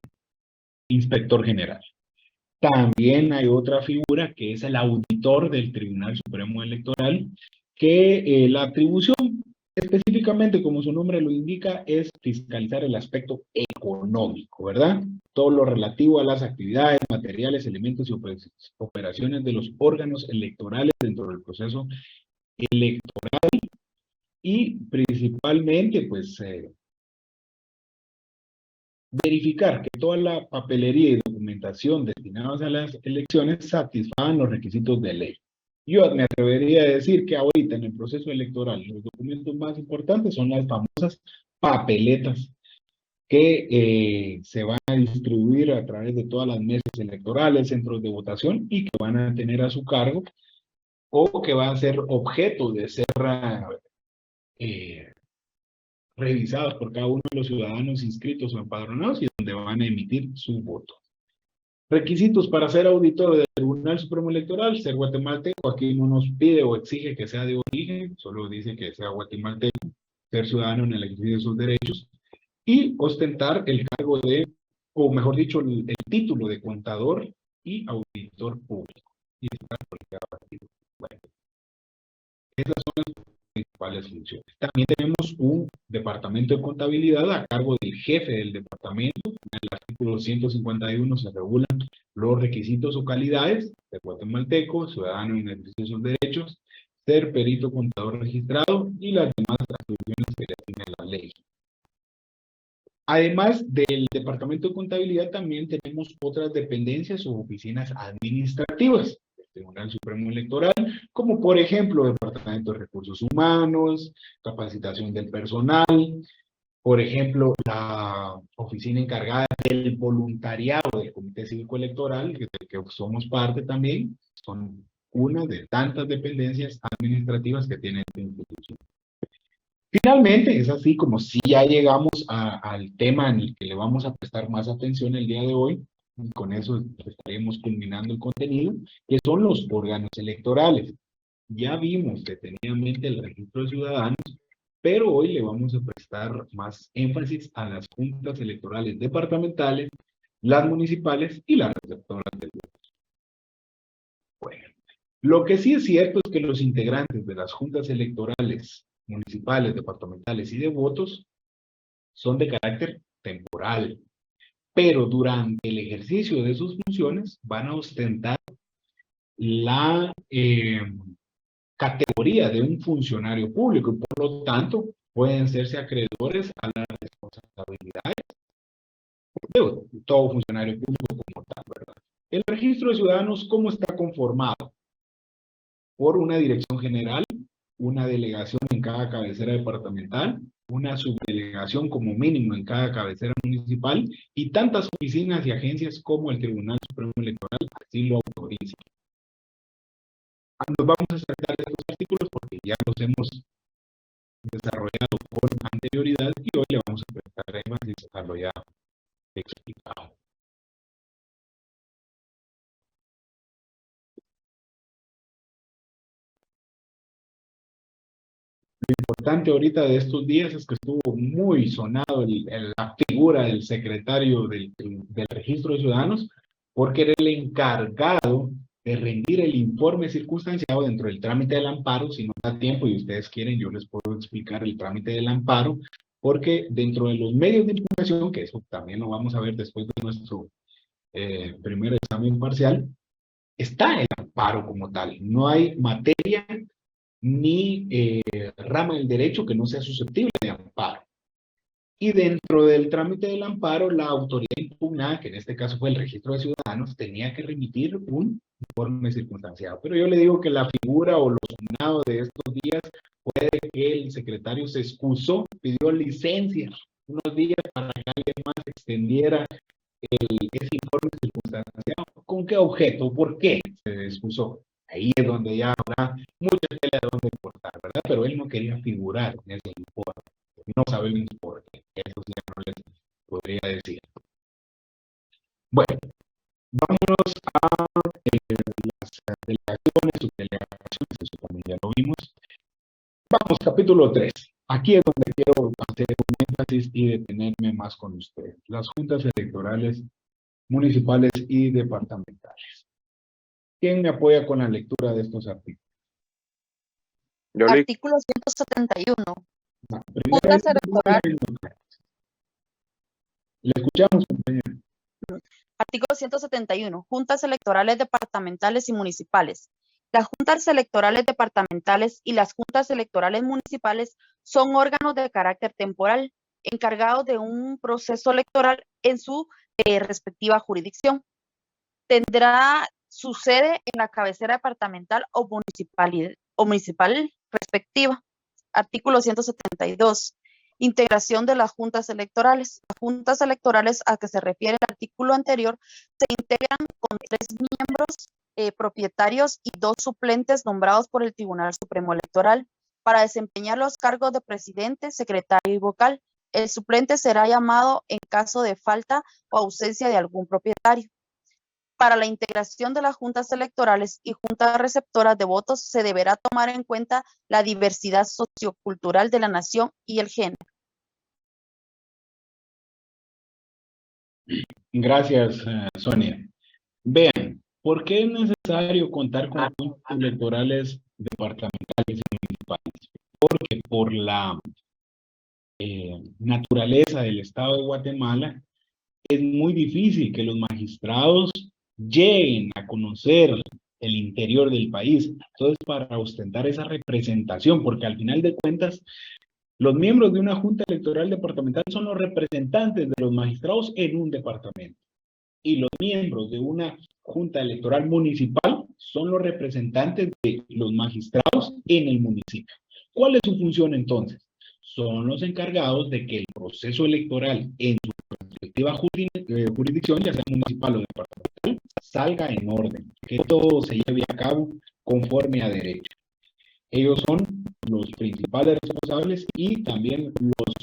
inspector general. También hay otra figura que es el auditor del Tribunal Supremo Electoral, que la atribución específicamente, como su nombre lo indica, es fiscalizar el aspecto económico, ¿verdad? Todo lo relativo a las actividades, materiales, elementos y operaciones de los órganos electorales dentro del proceso electoral y principalmente, pues, verificar que toda la papelería y documentación destinadas a las elecciones satisfagan los requisitos de ley. Yo me atrevería a decir que ahorita en el proceso electoral los documentos más importantes son las famosas papeletas que se van a distribuir a través de todas las mesas electorales, centros de votación y que van a tener a su cargo o que van a ser objeto de ser revisados por cada uno de los ciudadanos inscritos o empadronados y donde van a emitir su voto. Requisitos para ser auditor del Tribunal Supremo Electoral: ser guatemalteco. Aquí no nos pide o exige que sea de origen, solo dice que sea guatemalteco, ser ciudadano en el ejercicio de sus derechos y ostentar el cargo de, o mejor dicho, el título de contador y auditor público. Y bueno, esas son las principales funciones. También tenemos un departamento de contabilidad a cargo del jefe del departamento. En el artículo 151 se regulan los requisitos o calidades de guatemalteco, ciudadano en ejercicio de sus derechos, ser perito contador registrado y las demás atribuciones que define la ley. Además del departamento de contabilidad, también tenemos otras dependencias o oficinas administrativas. Tribunal Supremo Electoral, como por ejemplo Departamento de Recursos Humanos, capacitación del personal, por ejemplo, la oficina encargada del voluntariado del Comité Cívico Electoral, del que somos parte también, son una de tantas dependencias administrativas que tiene esta institución. Finalmente, es así como si ya llegamos al tema en el que le vamos a prestar más atención el día de hoy, y con eso estaremos culminando el contenido, que son los órganos electorales. Ya vimos detenidamente el registro de ciudadanos, pero hoy le vamos a prestar más énfasis a las juntas electorales departamentales, las municipales y las receptoras del voto. Bueno, lo que sí es cierto es que los integrantes de las juntas electorales municipales, departamentales y de votos son de carácter temporal, pero durante el ejercicio de sus funciones van a ostentar la categoría de un funcionario público y por lo tanto pueden serse acreedores a las responsabilidades de todo funcionario público como tal, ¿verdad? El registro de ciudadanos, ¿cómo está conformado? Por una dirección general, una delegación en cada cabecera departamental, una subdelegación como mínimo en cada cabecera municipal y tantas oficinas y agencias como el Tribunal Supremo Electoral así lo autoriza. Nos vamos a saltar estos artículos porque ya los hemos desarrollado con anterioridad y hoy le vamos a prestar énfasis a lo ya explicado. Lo importante ahorita de estos días es que estuvo muy sonado la figura del secretario del Registro de Ciudadanos, porque era el encargado de rendir el informe circunstanciado dentro del trámite del amparo. Si no da tiempo y ustedes quieren, yo les puedo explicar el trámite del amparo, porque dentro de los medios de impugnación, que eso también lo vamos a ver después de nuestro primer examen parcial, está el amparo como tal. No hay materia ni rama del derecho que no sea susceptible de amparo. Y dentro del trámite del amparo, la autoridad impugnada, que en este caso fue el Registro de Ciudadanos, tenía que remitir un informe circunstanciado. Pero yo le digo que la figura o lo sonado de estos días puede que el secretario se excusó, pidió licencia unos días para que alguien más extendiera ese informe circunstanciado. ¿Con qué objeto? ¿Por qué se excusó? Ahí es donde ya habrá mucha tela de donde cortar, ¿verdad? Pero él no quería figurar en ese informe. No sabemos por qué. Eso sí no les podría decir. Bueno, vámonos a las delegaciones, subdelegaciones, eso también ya lo vimos. Vamos, capítulo 3. Aquí es donde quiero hacer un énfasis y detenerme más con ustedes. Las juntas electorales municipales y departamentales. ¿Quién me apoya con la lectura de estos artículos? Artículo 171. Juntas electorales. Le escuchamos, compañero. Artículo 171. Juntas electorales departamentales y municipales. Las juntas electorales departamentales y las juntas electorales municipales son órganos de carácter temporal, encargados de un proceso electoral en su respectiva jurisdicción. Tendrá su sede en la cabecera departamental o municipal respectiva. Artículo 172. Integración de las juntas electorales. Las juntas electorales a que se refiere el artículo anterior se integran con 3 miembros propietarios y 2 suplentes nombrados por el Tribunal Supremo Electoral para desempeñar los cargos de presidente, secretario y vocal. El suplente será llamado en caso de falta o ausencia de algún propietario. Para la integración de las juntas electorales y juntas receptoras de votos se deberá tomar en cuenta la diversidad sociocultural de la nación y el género. Gracias, Sonia. Vean, ¿por qué es necesario contar con juntas electorales departamentales y municipales? Porque por la naturaleza del Estado de Guatemala es muy difícil que los magistrados lleguen a conocer el interior del país. Entonces, para ostentar esa representación, porque al final de cuentas, los miembros de una junta electoral departamental son los representantes de los magistrados en un departamento. Y los miembros de una junta electoral municipal son los representantes de los magistrados en el municipio. ¿Cuál es su función entonces? Son los encargados de que el proceso electoral en su respectiva jurisdicción, ya sea municipal o departamental, salga en orden, que todo se lleve a cabo conforme a derecho. Ellos son los principales responsables y también los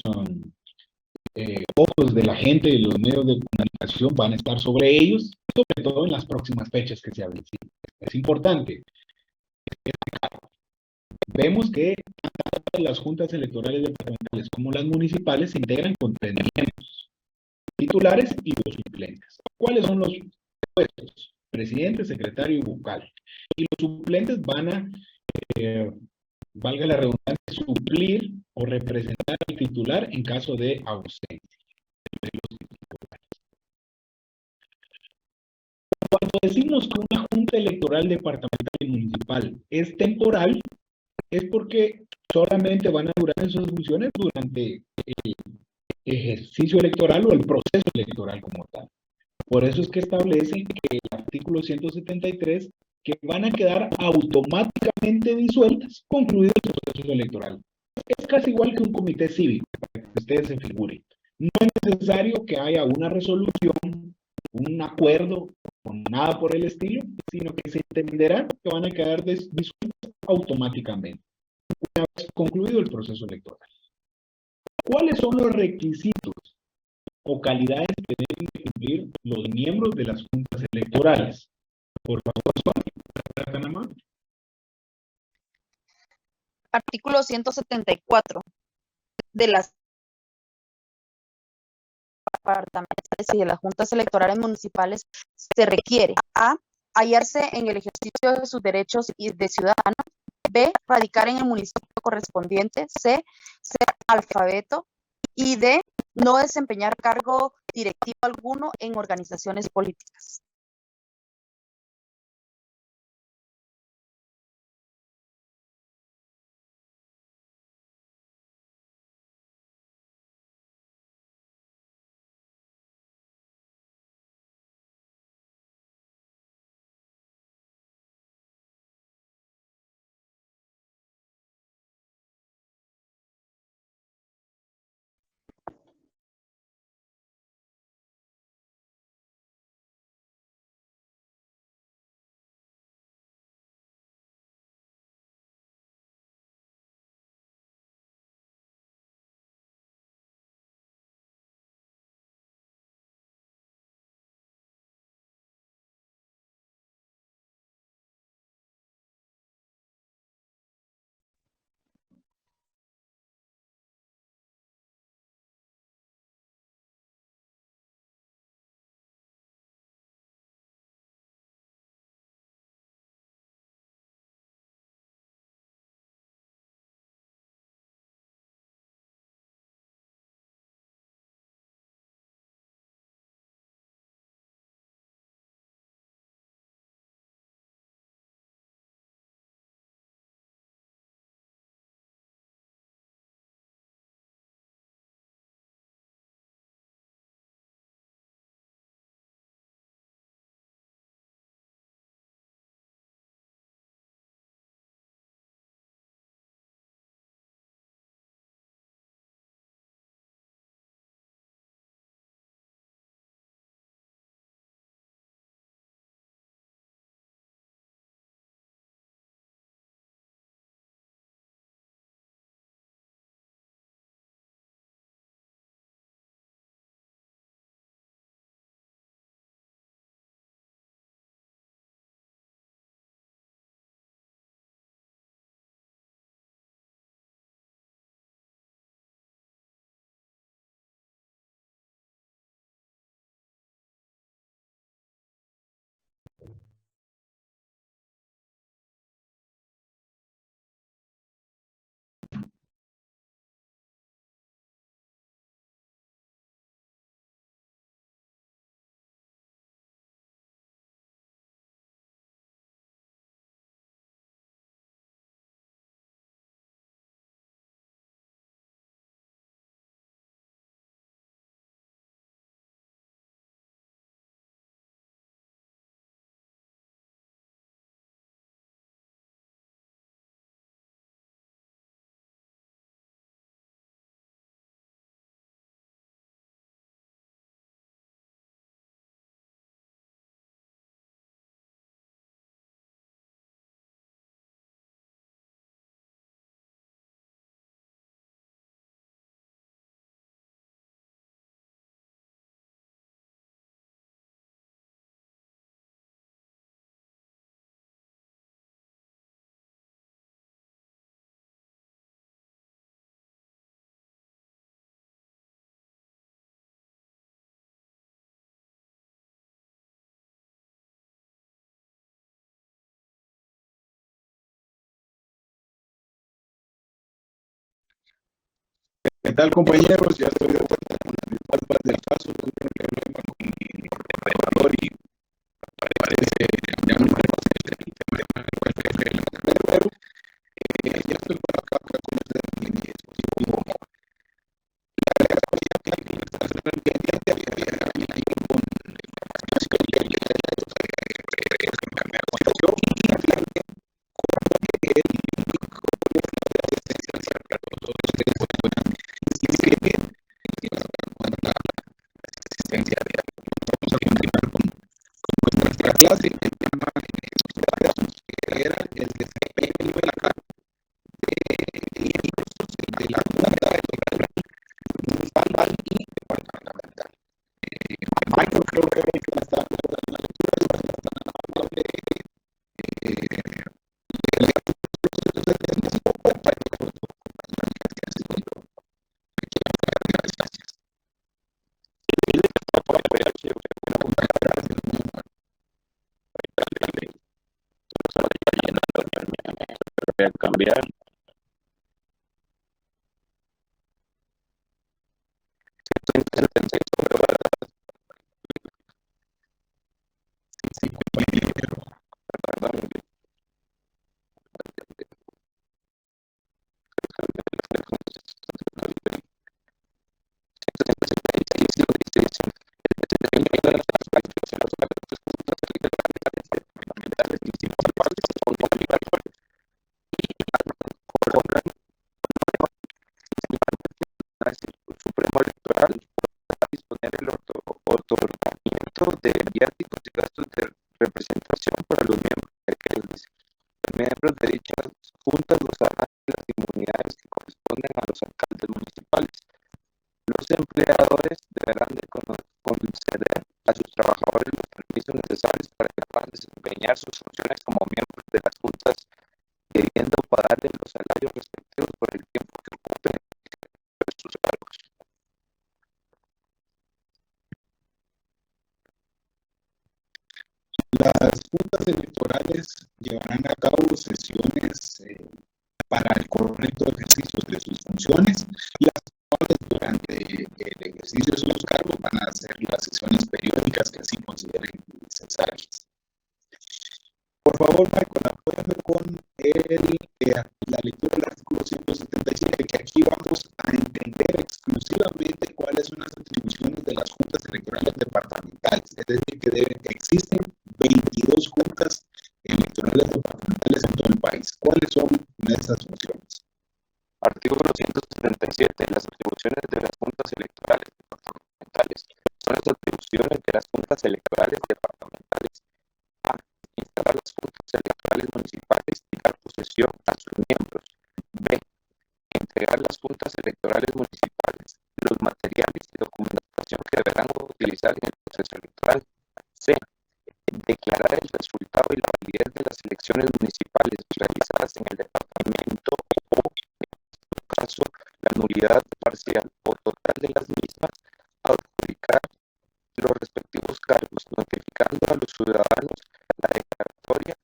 ojos de la gente y los medios de comunicación van a estar sobre ellos, sobre todo en las próximas fechas que se avecinan. Es importante. Vemos que tanto las juntas electorales departamentales como las municipales se integran con 3 miembros, titulares y 2 suplentes. ¿Cuáles son los puestos? Presidente, secretario y vocal. Y los suplentes van a, valga la redundancia, suplir o representar al titular en caso de ausencia. Cuando decimos que una junta electoral departamental y municipal es temporal, es porque solamente van a durar esas funciones durante el ejercicio electoral o el proceso electoral como tal. Por eso es que establece que el artículo 173 que van a quedar automáticamente disueltas concluido el proceso electoral. Es casi igual que un comité cívico, para que ustedes se figuren. No es necesario que haya una resolución, un acuerdo o nada por el estilo, sino que se entenderá que van a quedar disueltas automáticamente, una vez concluido el proceso electoral. ¿Cuáles son los requisitos o calidades que deben cumplir los miembros de las juntas electorales? Por favor, Sonia, tan amable. Artículo 174 de las departamentales y de las juntas electorales municipales se requiere: A, hallarse en el ejercicio de sus derechos de ciudadano; B, radicar en el municipio correspondiente; C, ser alfabeto; y D, no desempeñar cargo directivo alguno en organizaciones políticas. ¿Qué tal, compañeros? Ya estoy de vuelta con las disculpas del caso. Tuve un problema con mi ordenador y parece ya no conoce el tema del jefe de la red, pero ya estoy por acá con ustedes en mi dispositivo móvil. La agradezco que alguien está haciendo el pendiente había alguien con información que me aconteció y también cuando llegué el link con la asistencia que todos ustedes puedan inscribir con la asistencia de alguien. Vamos a continuar con nuestra clase. El tema que era el desempeño de la Cámara de Ministros de la Junta Electoral Municipal y Departamental. Michael, creo que era el que me estaba dando la lectura y bastante amable. Voy a cambiar. El Supremo Electoral podrá disponer el otorgamiento de viáticos y gastos de representación para los miembros de aquellos. Los miembros de dichas juntas gozarán de las inmunidades que corresponden a los alcaldes municipales. Los empleadores deberán de conceder a sus trabajadores los permisos necesarios para que puedan desempeñar sus funciones como miembros de las juntas, debiendo pagarles los salarios respectivos por el tiempo que ocupen sus cargos. Las juntas electorales llevarán a cabo sesiones para el correcto ejercicio de sus funciones. Las cuales durante el ejercicio de sus cargos van a hacer las sesiones periódicas que así consideren necesarias. Por favor, Michael, apóyame con la lectura del artículo 177, que aquí vamos a entender exclusivamente cuáles son las atribuciones de las juntas electorales departamentales. Es decir, que existen 22 juntas electorales departamentales en todo el país. ¿Cuáles son esas funciones? Artículo 177. Las atribuciones de las juntas electorales departamentales son las atribuciones de las juntas electorales departamentales. A. Instalar las juntas electorales municipales y dar posesión a sus miembros. B. Entregar las juntas electorales municipales los materiales y documentación que deberán utilizar en el proceso electoral. C. Declarar el resultado y la validez de las elecciones municipales realizadas en el departamento o, en su caso, la nulidad parcial o total de las mismas, adjudicar los respectivos cargos, notificando a los ciudadanos la declaratoria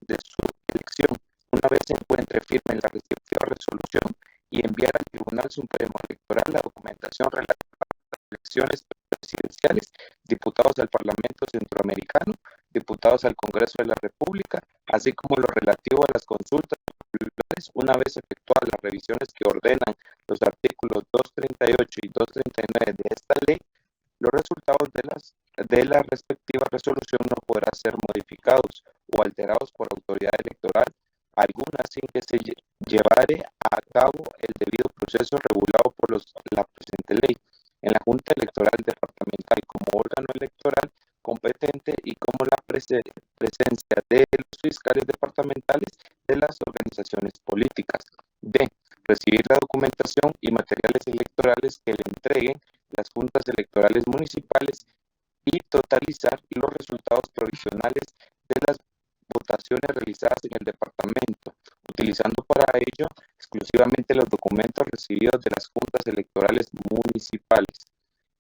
de su elección, una vez se encuentre firme la respectiva resolución, y enviar al Tribunal Supremo Electoral la documentación relativa a las elecciones presidenciales, diputados al Parlamento Centroamericano, diputados al Congreso de la República, así como lo relativo a las consultas populares, una vez efectuadas las revisiones que ordenan los artículos 238 y 239 de esta ley. Los resultados de la respectiva resolución no podrán ser modificados o alterados por autoridad electoral alguna sin que se llevare a cabo el debido proceso regulado por la presente ley. En la Junta Electoral Departamental como órgano electoral competente y como la presencia de los fiscales departamentales de las organizaciones políticas. D. Recibir la documentación y materiales electorales que le entreguen las juntas electorales municipales y totalizar los resultados provisionales de las votaciones realizadas en el departamento, utilizando para ello exclusivamente los documentos recibidos de las juntas electorales municipales.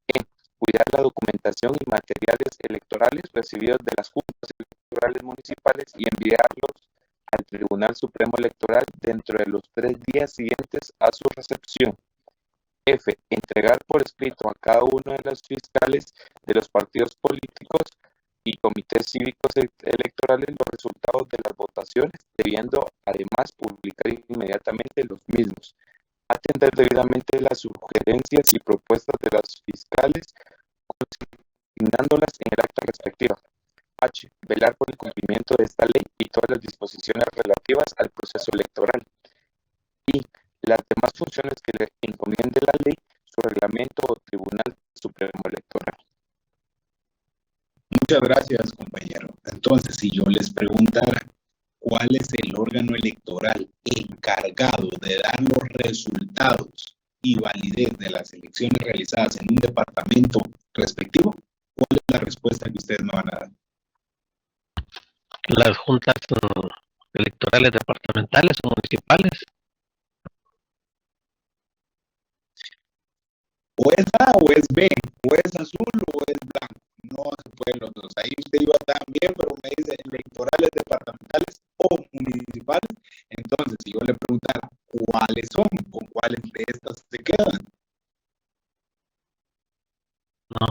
E. Cuidar la documentación y materiales electorales recibidos de las juntas electorales municipales y enviarlos al Tribunal Supremo Electoral dentro de los 3 días siguientes a su recepción. F. Entregar por escrito a cada uno de los fiscales de los partidos políticos y comités cívicos electorales los resultados de las votaciones, debiendo además publicar inmediatamente los mismos. Atender debidamente las sugerencias y propuestas de los fiscales, consignándolas en el acta respectiva. H. Velar por el cumplimiento de esta ley y todas las disposiciones relativas al proceso electoral. Y las demás funciones que le encomiende la ley, su reglamento o Tribunal Supremo Electoral. Muchas gracias, compañero. Entonces, si yo les preguntara cuál es el órgano electoral encargado de dar los resultados y validez de las elecciones realizadas en un departamento respectivo, ¿cuál es la respuesta que ustedes me van a dar? Las juntas electorales departamentales o municipales. O es A o es B, o es azul o es blanco. No se pueden los dos. Ahí usted iba también, pero me dice electorales departamentales o municipales. Entonces, si yo le preguntara cuáles son, con cuáles de estas se quedan. No,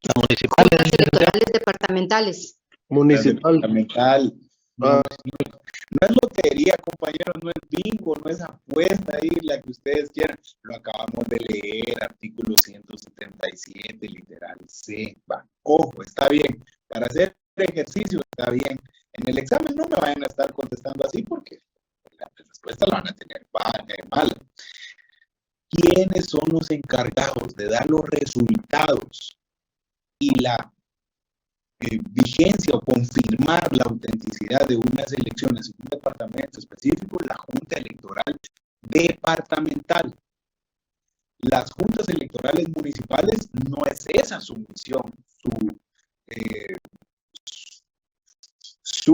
las municipales. Electorales departamentales. Municipal. Departamental. No, no es lotería, compañeros, no es bingo, no es apuesta ahí la que ustedes quieran. Lo acabamos de leer, artículo 177, literal C. Va, ojo, está bien. Para hacer ejercicio está bien. En el examen no me vayan a estar contestando así porque la respuesta la van a tener mal. ¿Quiénes son los encargados de dar los resultados y la vigencia o confirmar la autenticidad de unas elecciones en un departamento específico? La Junta Electoral Departamental. Las juntas electorales municipales no es esa su misión, su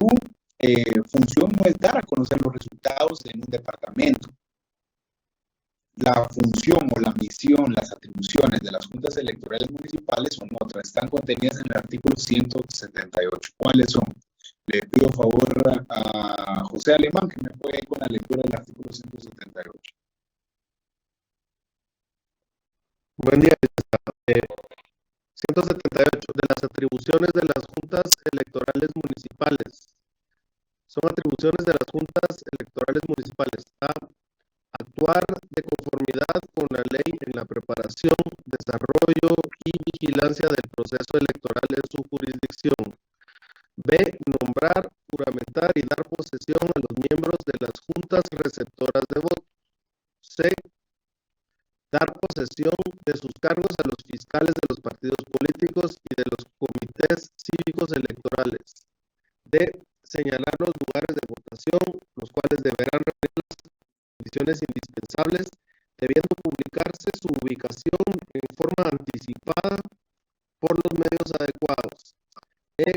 función no es dar a conocer los resultados en un departamento. La función o la misión, las atribuciones de las juntas electorales municipales son otras, están contenidas en el artículo 178. ¿Cuáles son? Le pido favor a José Alemán que me apoye con la lectura del artículo 178. Buen día. 178. De las atribuciones de las juntas electorales municipales. Son atribuciones de las juntas electorales municipales. A. Actuar de conformidad con la ley en la preparación, desarrollo y vigilancia del proceso electoral en su jurisdicción. B. Nombrar, juramentar y dar posesión a los miembros de las juntas receptoras de voto. C. Dar posesión de sus cargos a los fiscales de los partidos políticos y de los comités cívicos electorales. D. Señalar los lugares de votación, los cuales deberán reunir las condiciones indispensables, debiendo publicarse su ubicación en forma anticipada por los medios adecuados. E.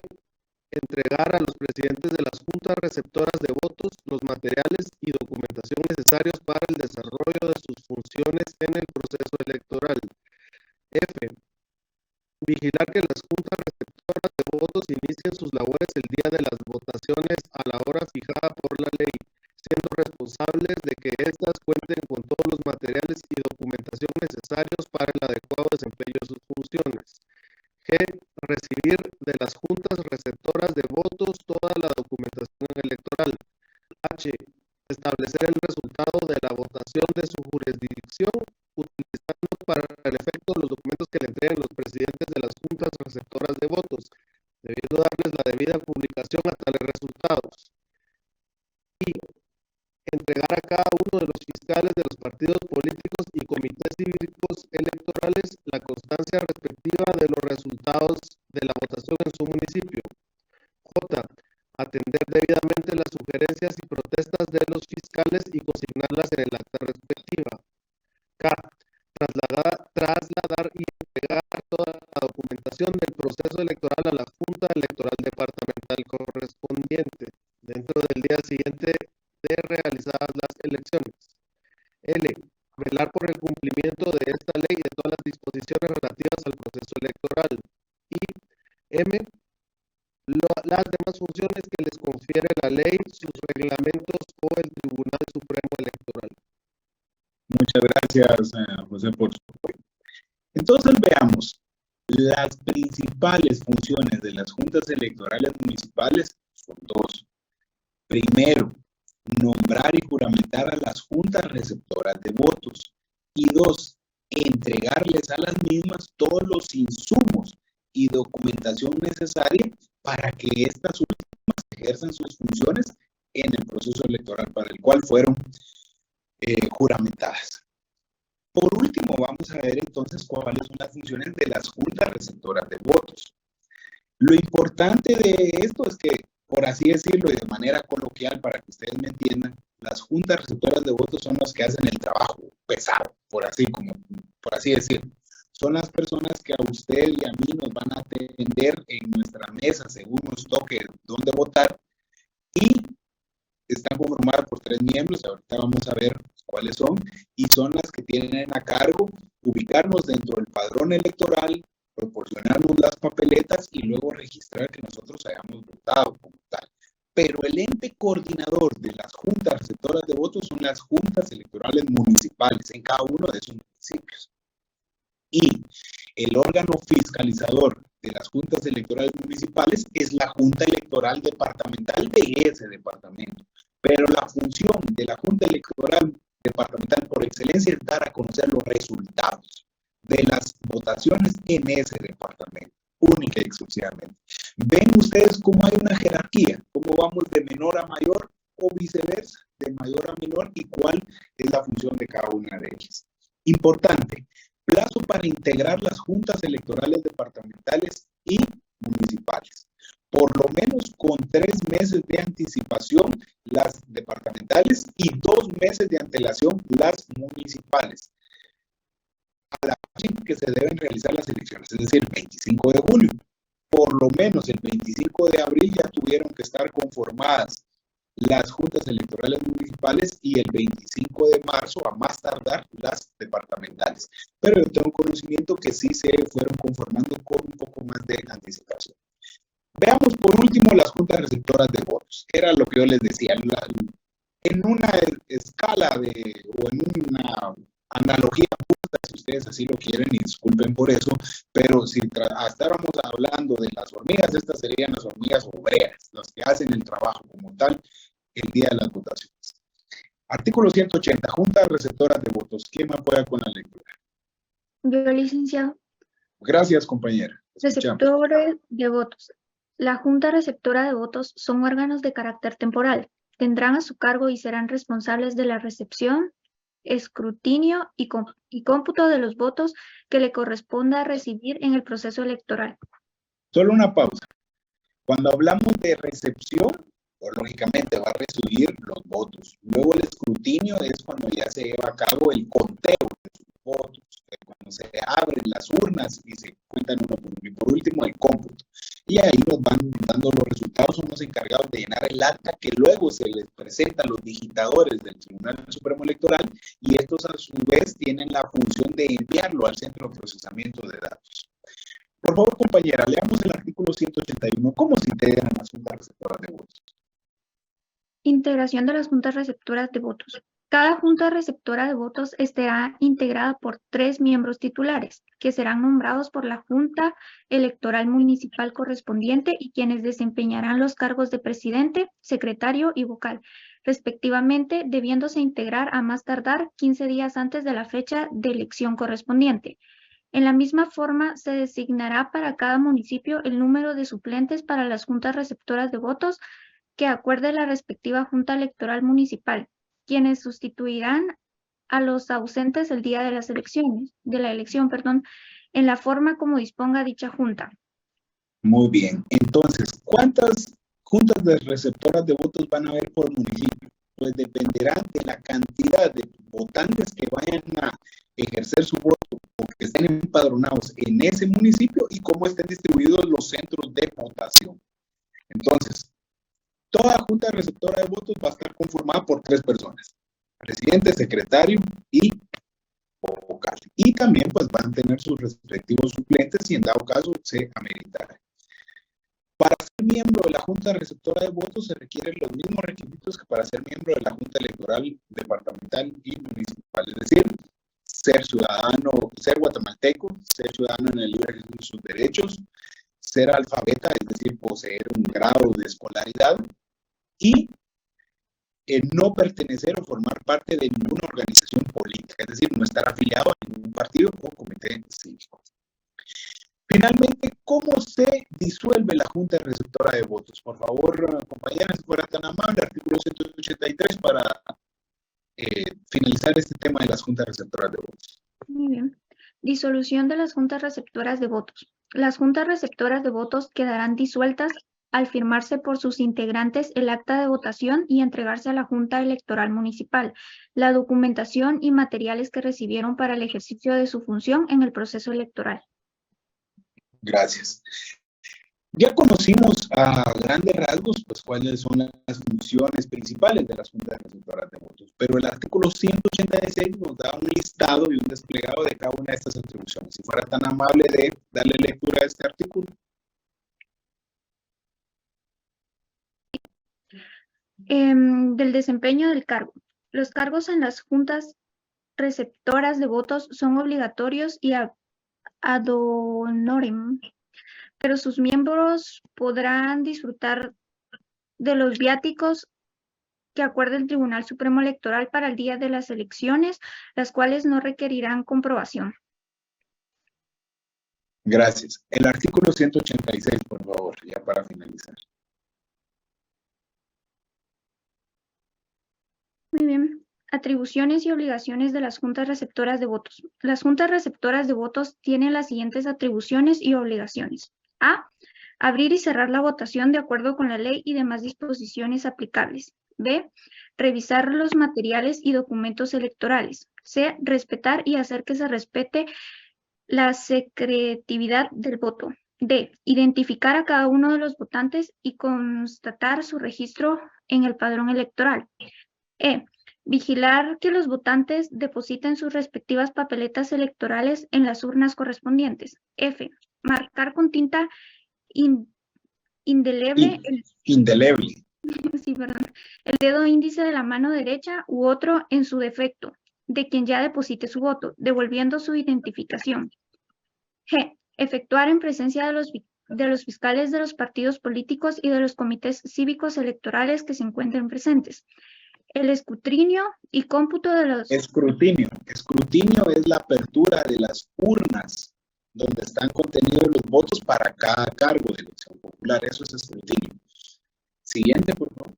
Entregar a los presidentes de las juntas receptoras de votos los materiales y documentación necesarios para el desarrollo de sus funciones en el proceso electoral. F. Vigilar que las juntas receptoras de votos inicien sus labores el día de las votaciones a la hora fijada por la ley, siendo responsables de que éstas cuenten con todos los materiales y documentación necesarios para el adecuado desempeño de sus funciones. G. Recibir de las juntas receptoras de votos toda la documentación electoral. H. Establecer el resultado de la votación de su jurisdicción, utilizando para el efecto los documentos que le entreguen los presidentes de las juntas receptoras de votos, debiendo darles la debida publicación a tales resultados. Y entregar a cada uno de los fiscales de los partidos políticos y comités cívicos electorales la constancia respectiva de los resultados de la votación en su municipio. J. Atender debidamente las sugerencias y protestas de los fiscales y consignarlas en el acta respectiva. K. Trasladar y entregar toda la documentación del proceso electoral a la Junta Electoral Departamental correspondiente dentro del día siguiente de realizadas las elecciones. L. Velar por el cumplimiento de esta ley y de todas las disposiciones relativas al proceso electoral. Y M. Las demás funciones que les confiere la ley, sus reglamentos o el Tribunal Supremo Electoral. Muchas gracias. Gracias, José, por su apoyo. Entonces veamos, las principales funciones de las juntas electorales municipales son dos. Primero, nombrar y juramentar a las juntas receptoras de votos. Y dos, entregarles a las mismas todos los insumos y documentación necesaria para que estas últimas ejerzan sus funciones en el proceso electoral para el cual fueron juramentadas. Por último, vamos a ver entonces cuáles son las funciones de las juntas receptoras de votos. Lo importante de esto es que, por así decirlo y de manera coloquial, para que ustedes me entiendan, las juntas receptoras de votos son las que hacen el trabajo pesado, por así decirlo. Son las personas que a usted y a mí nos van a atender en nuestra mesa según nos toque dónde votar, y están conformadas por 3 miembros, ahorita vamos a ver cuáles son, y son las que tienen a cargo ubicarnos dentro del padrón electoral, proporcionarnos las papeletas y luego registrar que nosotros hayamos votado como tal. Pero el ente coordinador de las juntas receptoras de votos son las juntas electorales municipales en cada uno de sus municipios. Y el órgano fiscalizador de las juntas electorales municipales es la Junta Electoral Departamental de ese departamento. Pero la función de la Junta Electoral Departamental por excelencia es dar a conocer los resultados de las votaciones en ese departamento, única y exclusivamente. Ven ustedes cómo hay una jerarquía, cómo vamos de menor a mayor o viceversa, de mayor a menor, y cuál es la función de cada una de ellas. Importante, plazo para integrar las juntas electorales departamentales y municipales. Por lo menos con 3 meses de anticipación las departamentales y 2 meses de antelación las municipales, a la fecha en que se deben realizar las elecciones, es decir, el 25 de julio. Por lo menos el 25 de abril ya tuvieron que estar conformadas las juntas electorales municipales y el 25 de marzo, a más tardar, las departamentales. Pero yo tengo conocimiento que sí se fueron conformando con un poco más de anticipación. Veamos por último las juntas receptoras de votos. Era lo que yo les decía. En una escala o en una analogía, si ustedes así lo quieren, y disculpen por eso, pero si estábamos hablando de las hormigas, estas serían las hormigas obreras, las que hacen el trabajo como tal el día de las votaciones. Artículo 180, juntas receptoras de votos. ¿Quién me apoya con la lectura? Yo, licenciado. Gracias, compañera. Receptores de votos. La Junta Receptora de Votos son órganos de carácter temporal. Tendrán a su cargo y serán responsables de la recepción, escrutinio y cómputo de los votos que le corresponda recibir en el proceso electoral. Solo una pausa. Cuando hablamos de recepción, pues, lógicamente va a recibir los votos. Luego el escrutinio es cuando ya se lleva a cabo el conteo de sus votos, cuando se abren las urnas y se cuentan uno por uno. Y por último el cómputo. Y ahí nos van dando los resultados, son los encargados de llenar el acta que luego se les presenta a los digitadores del Tribunal Supremo Electoral, y estos a su vez tienen la función de enviarlo al Centro de Procesamiento de Datos. Por favor, compañera, leamos el artículo 181. ¿Cómo se integran las juntas receptoras de votos? Integración de las juntas receptoras de votos. Cada junta receptora de votos estará integrada por 3 miembros titulares, que serán nombrados por la Junta Electoral Municipal correspondiente y quienes desempeñarán los cargos de presidente, secretario y vocal, respectivamente, debiéndose integrar a más tardar 15 días antes de la fecha de elección correspondiente. En la misma forma, se designará para cada municipio el número de suplentes para las juntas receptoras de votos que acuerde la respectiva Junta Electoral Municipal, quienes sustituirán a los ausentes el día de la elección, en la forma como disponga dicha junta. Muy bien. Entonces, ¿cuántas juntas de receptoras de votos van a haber por municipio? Pues dependerá de la cantidad de votantes que vayan a ejercer su voto o que estén empadronados en ese municipio y cómo estén distribuidos los centros de votación. Entonces, toda junta receptora de votos va a estar conformada por 3 personas: presidente, secretario y vocal. Y también pues van a tener sus respectivos suplentes si en dado caso se ameritara. Para ser miembro de la junta receptora de votos se requieren los mismos requisitos que para ser miembro de la junta electoral departamental y municipal. Es decir, ser ciudadano, ser guatemalteco, ser ciudadano en el libre ejercicio de sus derechos, ser alfabeta, es decir, poseer un grado de escolaridad, y no pertenecer o formar parte de ninguna organización política, es decir, no estar afiliado a ningún partido o comité cívico. Finalmente, ¿cómo se disuelve la Junta Receptora de Votos? Por favor, compañeras, si fuera tan amable, artículo 183 para finalizar este tema de las juntas receptoras de votos. Muy bien. Disolución de las juntas receptoras de votos. Las juntas receptoras de votos quedarán disueltas al firmarse por sus integrantes el acta de votación y entregarse a la Junta Electoral Municipal la documentación y materiales que recibieron para el ejercicio de su función en el proceso electoral. Gracias. Ya conocimos a grandes rasgos pues, cuáles son las funciones principales de las juntas receptoras de votos, pero el artículo 186 nos da un listado y un desplegado de cada una de estas atribuciones. Si fuera tan amable de darle lectura a este artículo. Del desempeño del cargo. Los cargos en las juntas receptoras de votos son obligatorios y ad honorem, pero sus miembros podrán disfrutar de los viáticos que acuerde el Tribunal Supremo Electoral para el día de las elecciones, las cuales no requerirán comprobación. Gracias. El artículo 186, por favor, ya para finalizar. Muy bien. Atribuciones y obligaciones de las juntas receptoras de votos. Las juntas receptoras de votos tienen las siguientes atribuciones y obligaciones. A. Abrir y cerrar la votación de acuerdo con la ley y demás disposiciones aplicables. B. Revisar los materiales y documentos electorales. C. Respetar y hacer que se respete la secretividad del voto. D. Identificar a cada uno de los votantes y constatar su registro en el padrón electoral. E. Vigilar que los votantes depositen sus respectivas papeletas electorales en las urnas correspondientes. F. Marcar con tinta indeleble sí, perdón, el dedo índice de la mano derecha u otro en su defecto de quien ya deposite su voto, devolviendo su identificación. G. Efectuar en presencia de los fiscales de los partidos políticos y de los comités cívicos electorales que se encuentren presentes el escrutinio y cómputo de los... Escrutinio. Escrutinio es la apertura de las urnas donde están contenidos los votos para cada cargo de elección popular. Eso es escrutinio. Siguiente, por favor.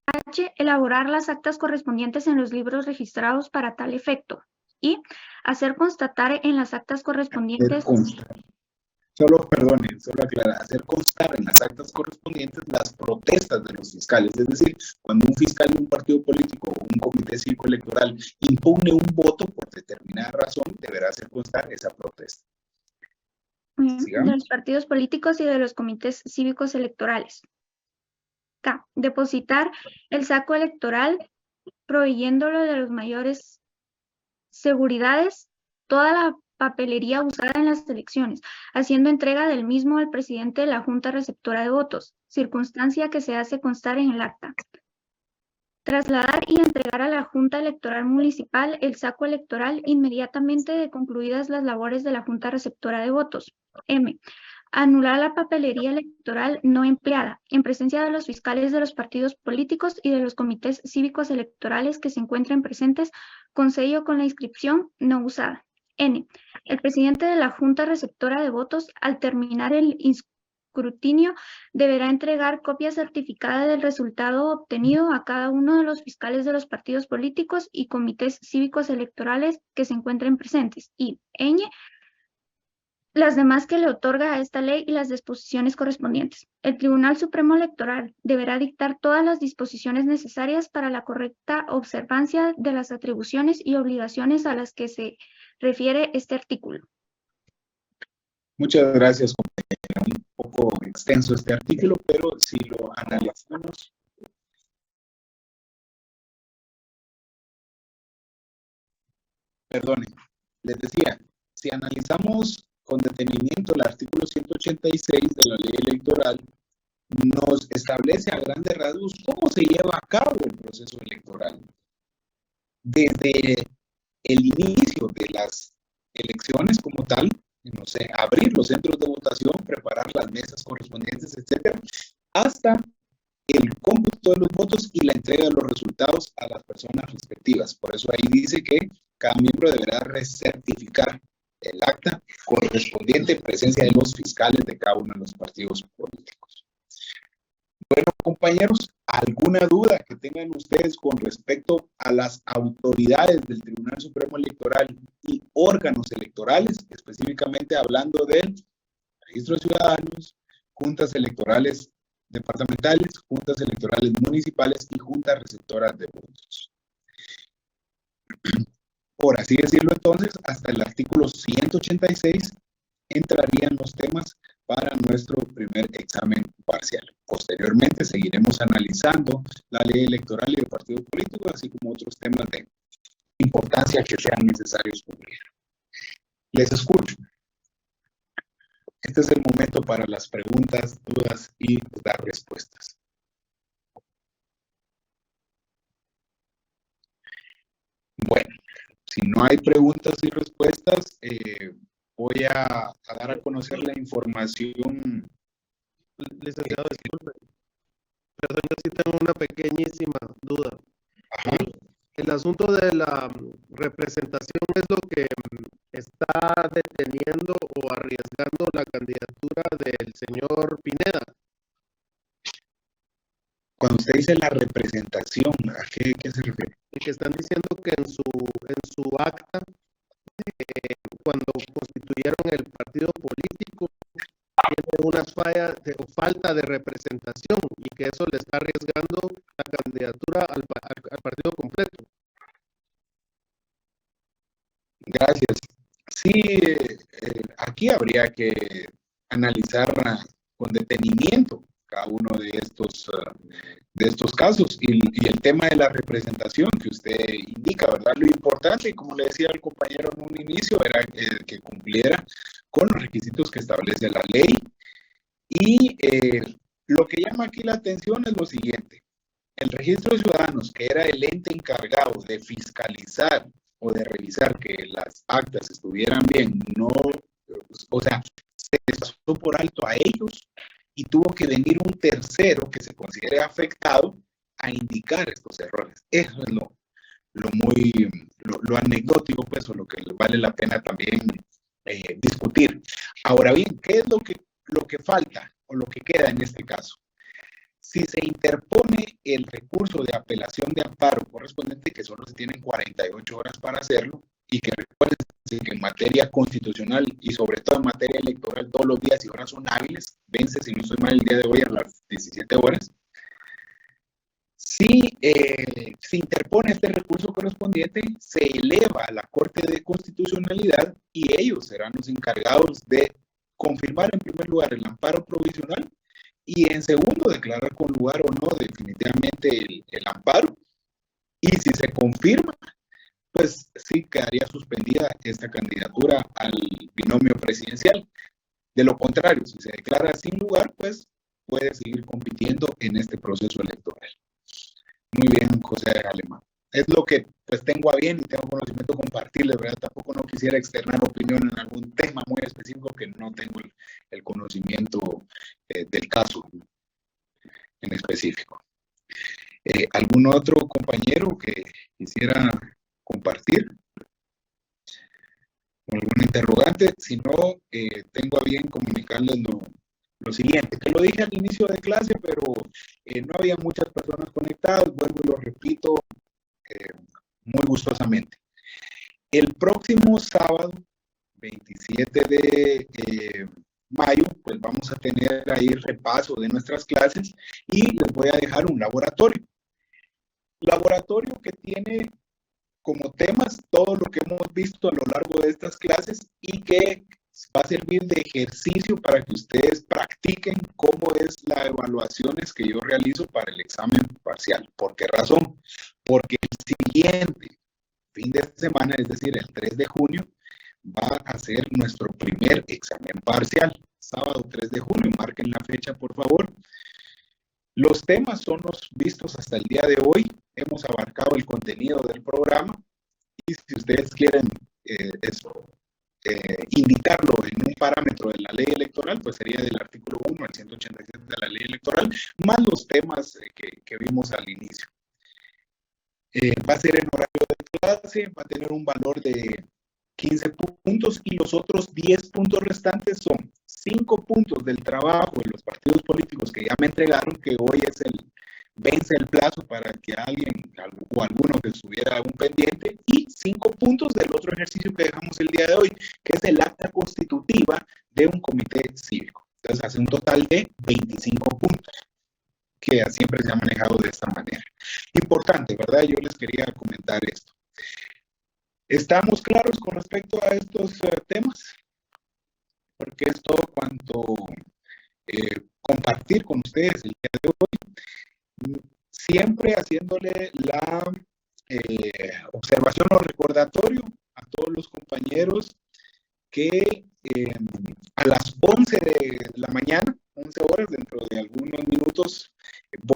H. Elaborar las actas correspondientes en los libros registrados para tal efecto. Y hacer constatar en las actas correspondientes... Solo aclarar, hacer constar en las actas correspondientes las protestas de los fiscales. Es decir, cuando un fiscal de un partido político o un comité cívico electoral impugne un voto por determinada razón, deberá hacer constar esa protesta. De los partidos políticos y de los comités cívicos electorales. K. Depositar el saco electoral proveyéndolo de las mayores seguridades, toda la papelería usada en las elecciones, haciendo entrega del mismo al presidente de la Junta Receptora de Votos, circunstancia que se hace constar en el acta. Trasladar y entregar a la Junta Electoral Municipal el saco electoral inmediatamente de concluidas las labores de la Junta Receptora de Votos. M. Anular la papelería electoral no empleada, en presencia de los fiscales de los partidos políticos y de los comités cívicos electorales que se encuentren presentes con sello con la inscripción no usada. N. El presidente de la Junta Receptora de Votos, al terminar el escrutinio, deberá entregar copia certificada del resultado obtenido a cada uno de los fiscales de los partidos políticos y comités cívicos electorales que se encuentren presentes. Y Ñ. Las demás que le otorga a esta ley y las disposiciones correspondientes. El Tribunal Supremo Electoral deberá dictar todas las disposiciones necesarias para la correcta observancia de las atribuciones y obligaciones a las que se refiere este artículo. Muchas gracias, compañera. Un poco extenso este artículo, pero si lo analizamos... Perdone, les decía, si analizamos con detenimiento el artículo 186 de la ley electoral, nos establece a grandes rasgos cómo se lleva a cabo el proceso electoral. Desde el inicio de las elecciones como tal, no sé, abrir los centros de votación, preparar las mesas correspondientes, etcétera, hasta el cómputo de los votos y la entrega de los resultados a las personas respectivas. Por eso ahí dice que cada miembro deberá recertificar el acta correspondiente en presencia de los fiscales de cada uno de los partidos políticos. Bueno, compañeros, ¿alguna duda que tengan ustedes con respecto a las autoridades del Tribunal Supremo Electoral y órganos electorales, específicamente hablando del registro de ciudadanos, juntas electorales departamentales, juntas electorales municipales y juntas receptoras de votos? Por así decirlo, entonces, hasta el artículo 186 entrarían los temas para nuestro primer examen parcial. Posteriormente seguiremos analizando la ley electoral y el partido político, así como otros temas de importancia que sean necesarios cubrir. Les escucho. Este es el momento para las preguntas, dudas y dar respuestas. Bueno, si no hay preguntas y respuestas, voy a dar a conocer la información. Licenciado, disculpe. Perdón, yo sí tengo una pequeñísima duda. Ajá. El asunto de la representación es lo que está deteniendo o arriesgando la candidatura del señor Pineda. Cuando usted dice la representación, ¿a qué se refiere? Que están diciendo que en su acta, cuando constituyeron el partido político, tiene una falta de representación y que eso le está arriesgando la candidatura al partido completo. Gracias. Sí, aquí habría que analizar con detenimiento cada uno de estos casos y el tema de la representación que usted indica, ¿verdad? Lo importante, como le decía al compañero en un inicio, era que cumpliera con los requisitos que establece la ley y lo que llama aquí la atención es lo siguiente. El registro de ciudadanos, que era el ente encargado de fiscalizar o de revisar que las actas estuvieran bien, no, o sea, se pasó por alto a ellos y tuvo que venir un tercero que se considere afectado a indicar estos errores. Eso es lo anecdótico, pues, o lo que vale la pena también discutir. Ahora bien, ¿qué es lo que falta o lo que queda en este caso? Si se interpone el recurso de apelación de amparo correspondiente, que solo se tienen 48 horas para hacerlo, y que recuerden que en materia constitucional y sobre todo en materia electoral todos los días y horas son hábiles, vence, si no estoy mal, el día de hoy a las 17 horas. Si se interpone este recurso correspondiente, se eleva a la Corte de Constitucionalidad y ellos serán los encargados de confirmar en primer lugar el amparo provisional y en segundo declarar con lugar o no definitivamente el amparo. Y si se confirma, pues sí quedaría suspendida esta candidatura al binomio presidencial. De lo contrario, si se declara sin lugar, pues puede seguir compitiendo en este proceso electoral. Muy bien, José Alemán. Es lo que pues tengo a bien y tengo conocimiento compartirles, ¿verdad? Tampoco no quisiera externar opinión en algún tema muy específico que no tengo el conocimiento del caso en específico. ¿Algún otro compañero que quisiera compartir? ¿Alguna interrogante? Si no, tengo a bien comunicarles lo siguiente, que lo dije al inicio de clase, pero no había muchas personas conectadas, vuelvo y lo repito muy gustosamente. El próximo sábado, 27 de mayo, pues vamos a tener ahí repaso de nuestras clases y les voy a dejar un laboratorio. Laboratorio que tiene como temas todo lo que hemos visto a lo largo de estas clases y que va a servir de ejercicio para que ustedes practiquen cómo es las evaluaciones que yo realizo para el examen parcial. ¿Por qué razón? Porque el siguiente fin de semana, es decir, el 3 de junio, va a ser nuestro primer examen parcial. Sábado 3 de junio, marquen la fecha, por favor. Los temas son los vistos hasta el día de hoy. Hemos abarcado el contenido del programa y si ustedes quieren indicarlo en un parámetro de la ley electoral, pues sería del artículo 1 al 187 de la ley electoral, más los temas que vimos al inicio. Va a ser en horario de clase, va a tener un valor de 15 puntos y los otros 10 puntos restantes son 5 puntos del trabajo de los partidos políticos que ya me entregaron, que hoy vence el plazo para que alguien o alguno que estuviera algún pendiente, y 5 puntos del otro ejercicio que dejamos el día de hoy, que es el acta constitutiva de un comité cívico. Entonces hace un total de 25 puntos, que siempre se ha manejado de esta manera. Importante, ¿verdad? Yo les quería comentar esto. ¿Estamos claros con respecto a estos temas? Porque es todo cuanto compartir con ustedes el día de hoy, siempre haciéndole la observación o recordatorio a todos los compañeros que a las 11 de la mañana, 11 horas, dentro de algunos minutos,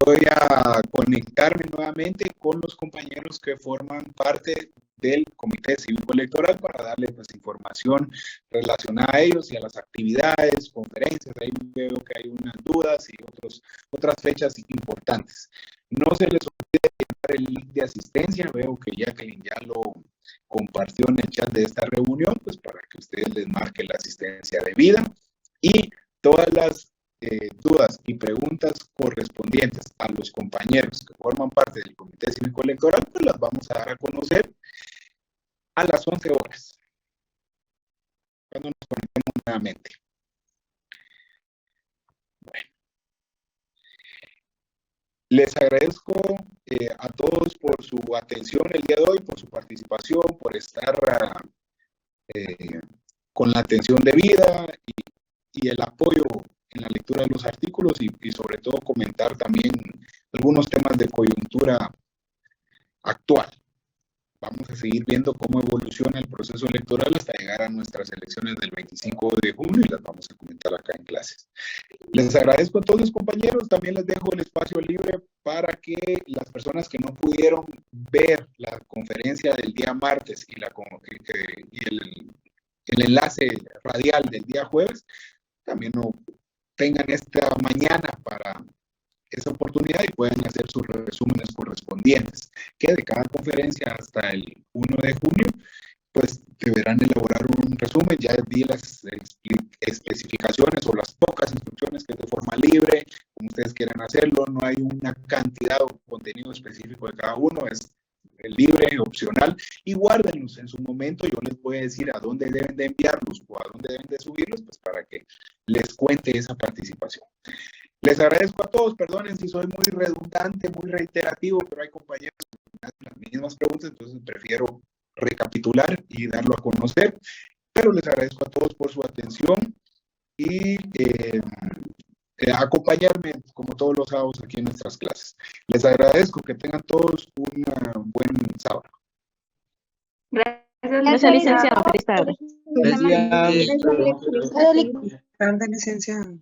voy a conectarme nuevamente con los compañeros que forman parte del Comité Cívico Electoral para darles pues, información relacionada a ellos y a las actividades, conferencias. Ahí veo que hay unas dudas y otras fechas importantes. No se les olvide llenar el link de asistencia. Veo que Jacqueline ya lo compartió en el chat de esta reunión, pues para que ustedes les marquen la asistencia debida, y todas las dudas y preguntas correspondientes a los compañeros que forman parte del Comité Cívico Electoral, pues las vamos a dar a conocer a las 11 horas, cuando nos conectemos nuevamente. Bueno. Les agradezco a todos por su atención el día de hoy, por su participación, por estar con la atención debida y el apoyo en la lectura de los artículos y sobre todo comentar también algunos temas de coyuntura actual. Vamos a seguir viendo cómo evoluciona el proceso electoral hasta llegar a nuestras elecciones del 25 de junio y las vamos a comentar acá en clases. Les agradezco a todos los compañeros, también les dejo el espacio libre para que las personas que no pudieron ver la conferencia del día martes y el enlace radial del día jueves, también no tengan esta mañana para esa oportunidad y pueden hacer sus resúmenes correspondientes, que de cada conferencia hasta el 1 de junio, pues deberán elaborar un resumen. Ya di las especificaciones o las pocas instrucciones que de forma libre, como ustedes quieran hacerlo, no hay una cantidad o contenido específico de cada uno, es libre, opcional, y guárdenlos en su momento. Yo les voy a decir a dónde deben de enviarlos o a dónde deben de subirlos, pues para que les cuente esa participación. Les agradezco a todos, perdonen si soy muy redundante, muy reiterativo, pero hay compañeros que me hacen las mismas preguntas, entonces prefiero recapitular y darlo a conocer, pero les agradezco a todos por su atención y acompañarme como todos los sábados aquí en nuestras clases. Les agradezco, que tengan todos un buen sábado. Gracias, licenciado. Feliz tarde. Feliz tarde, licenciado.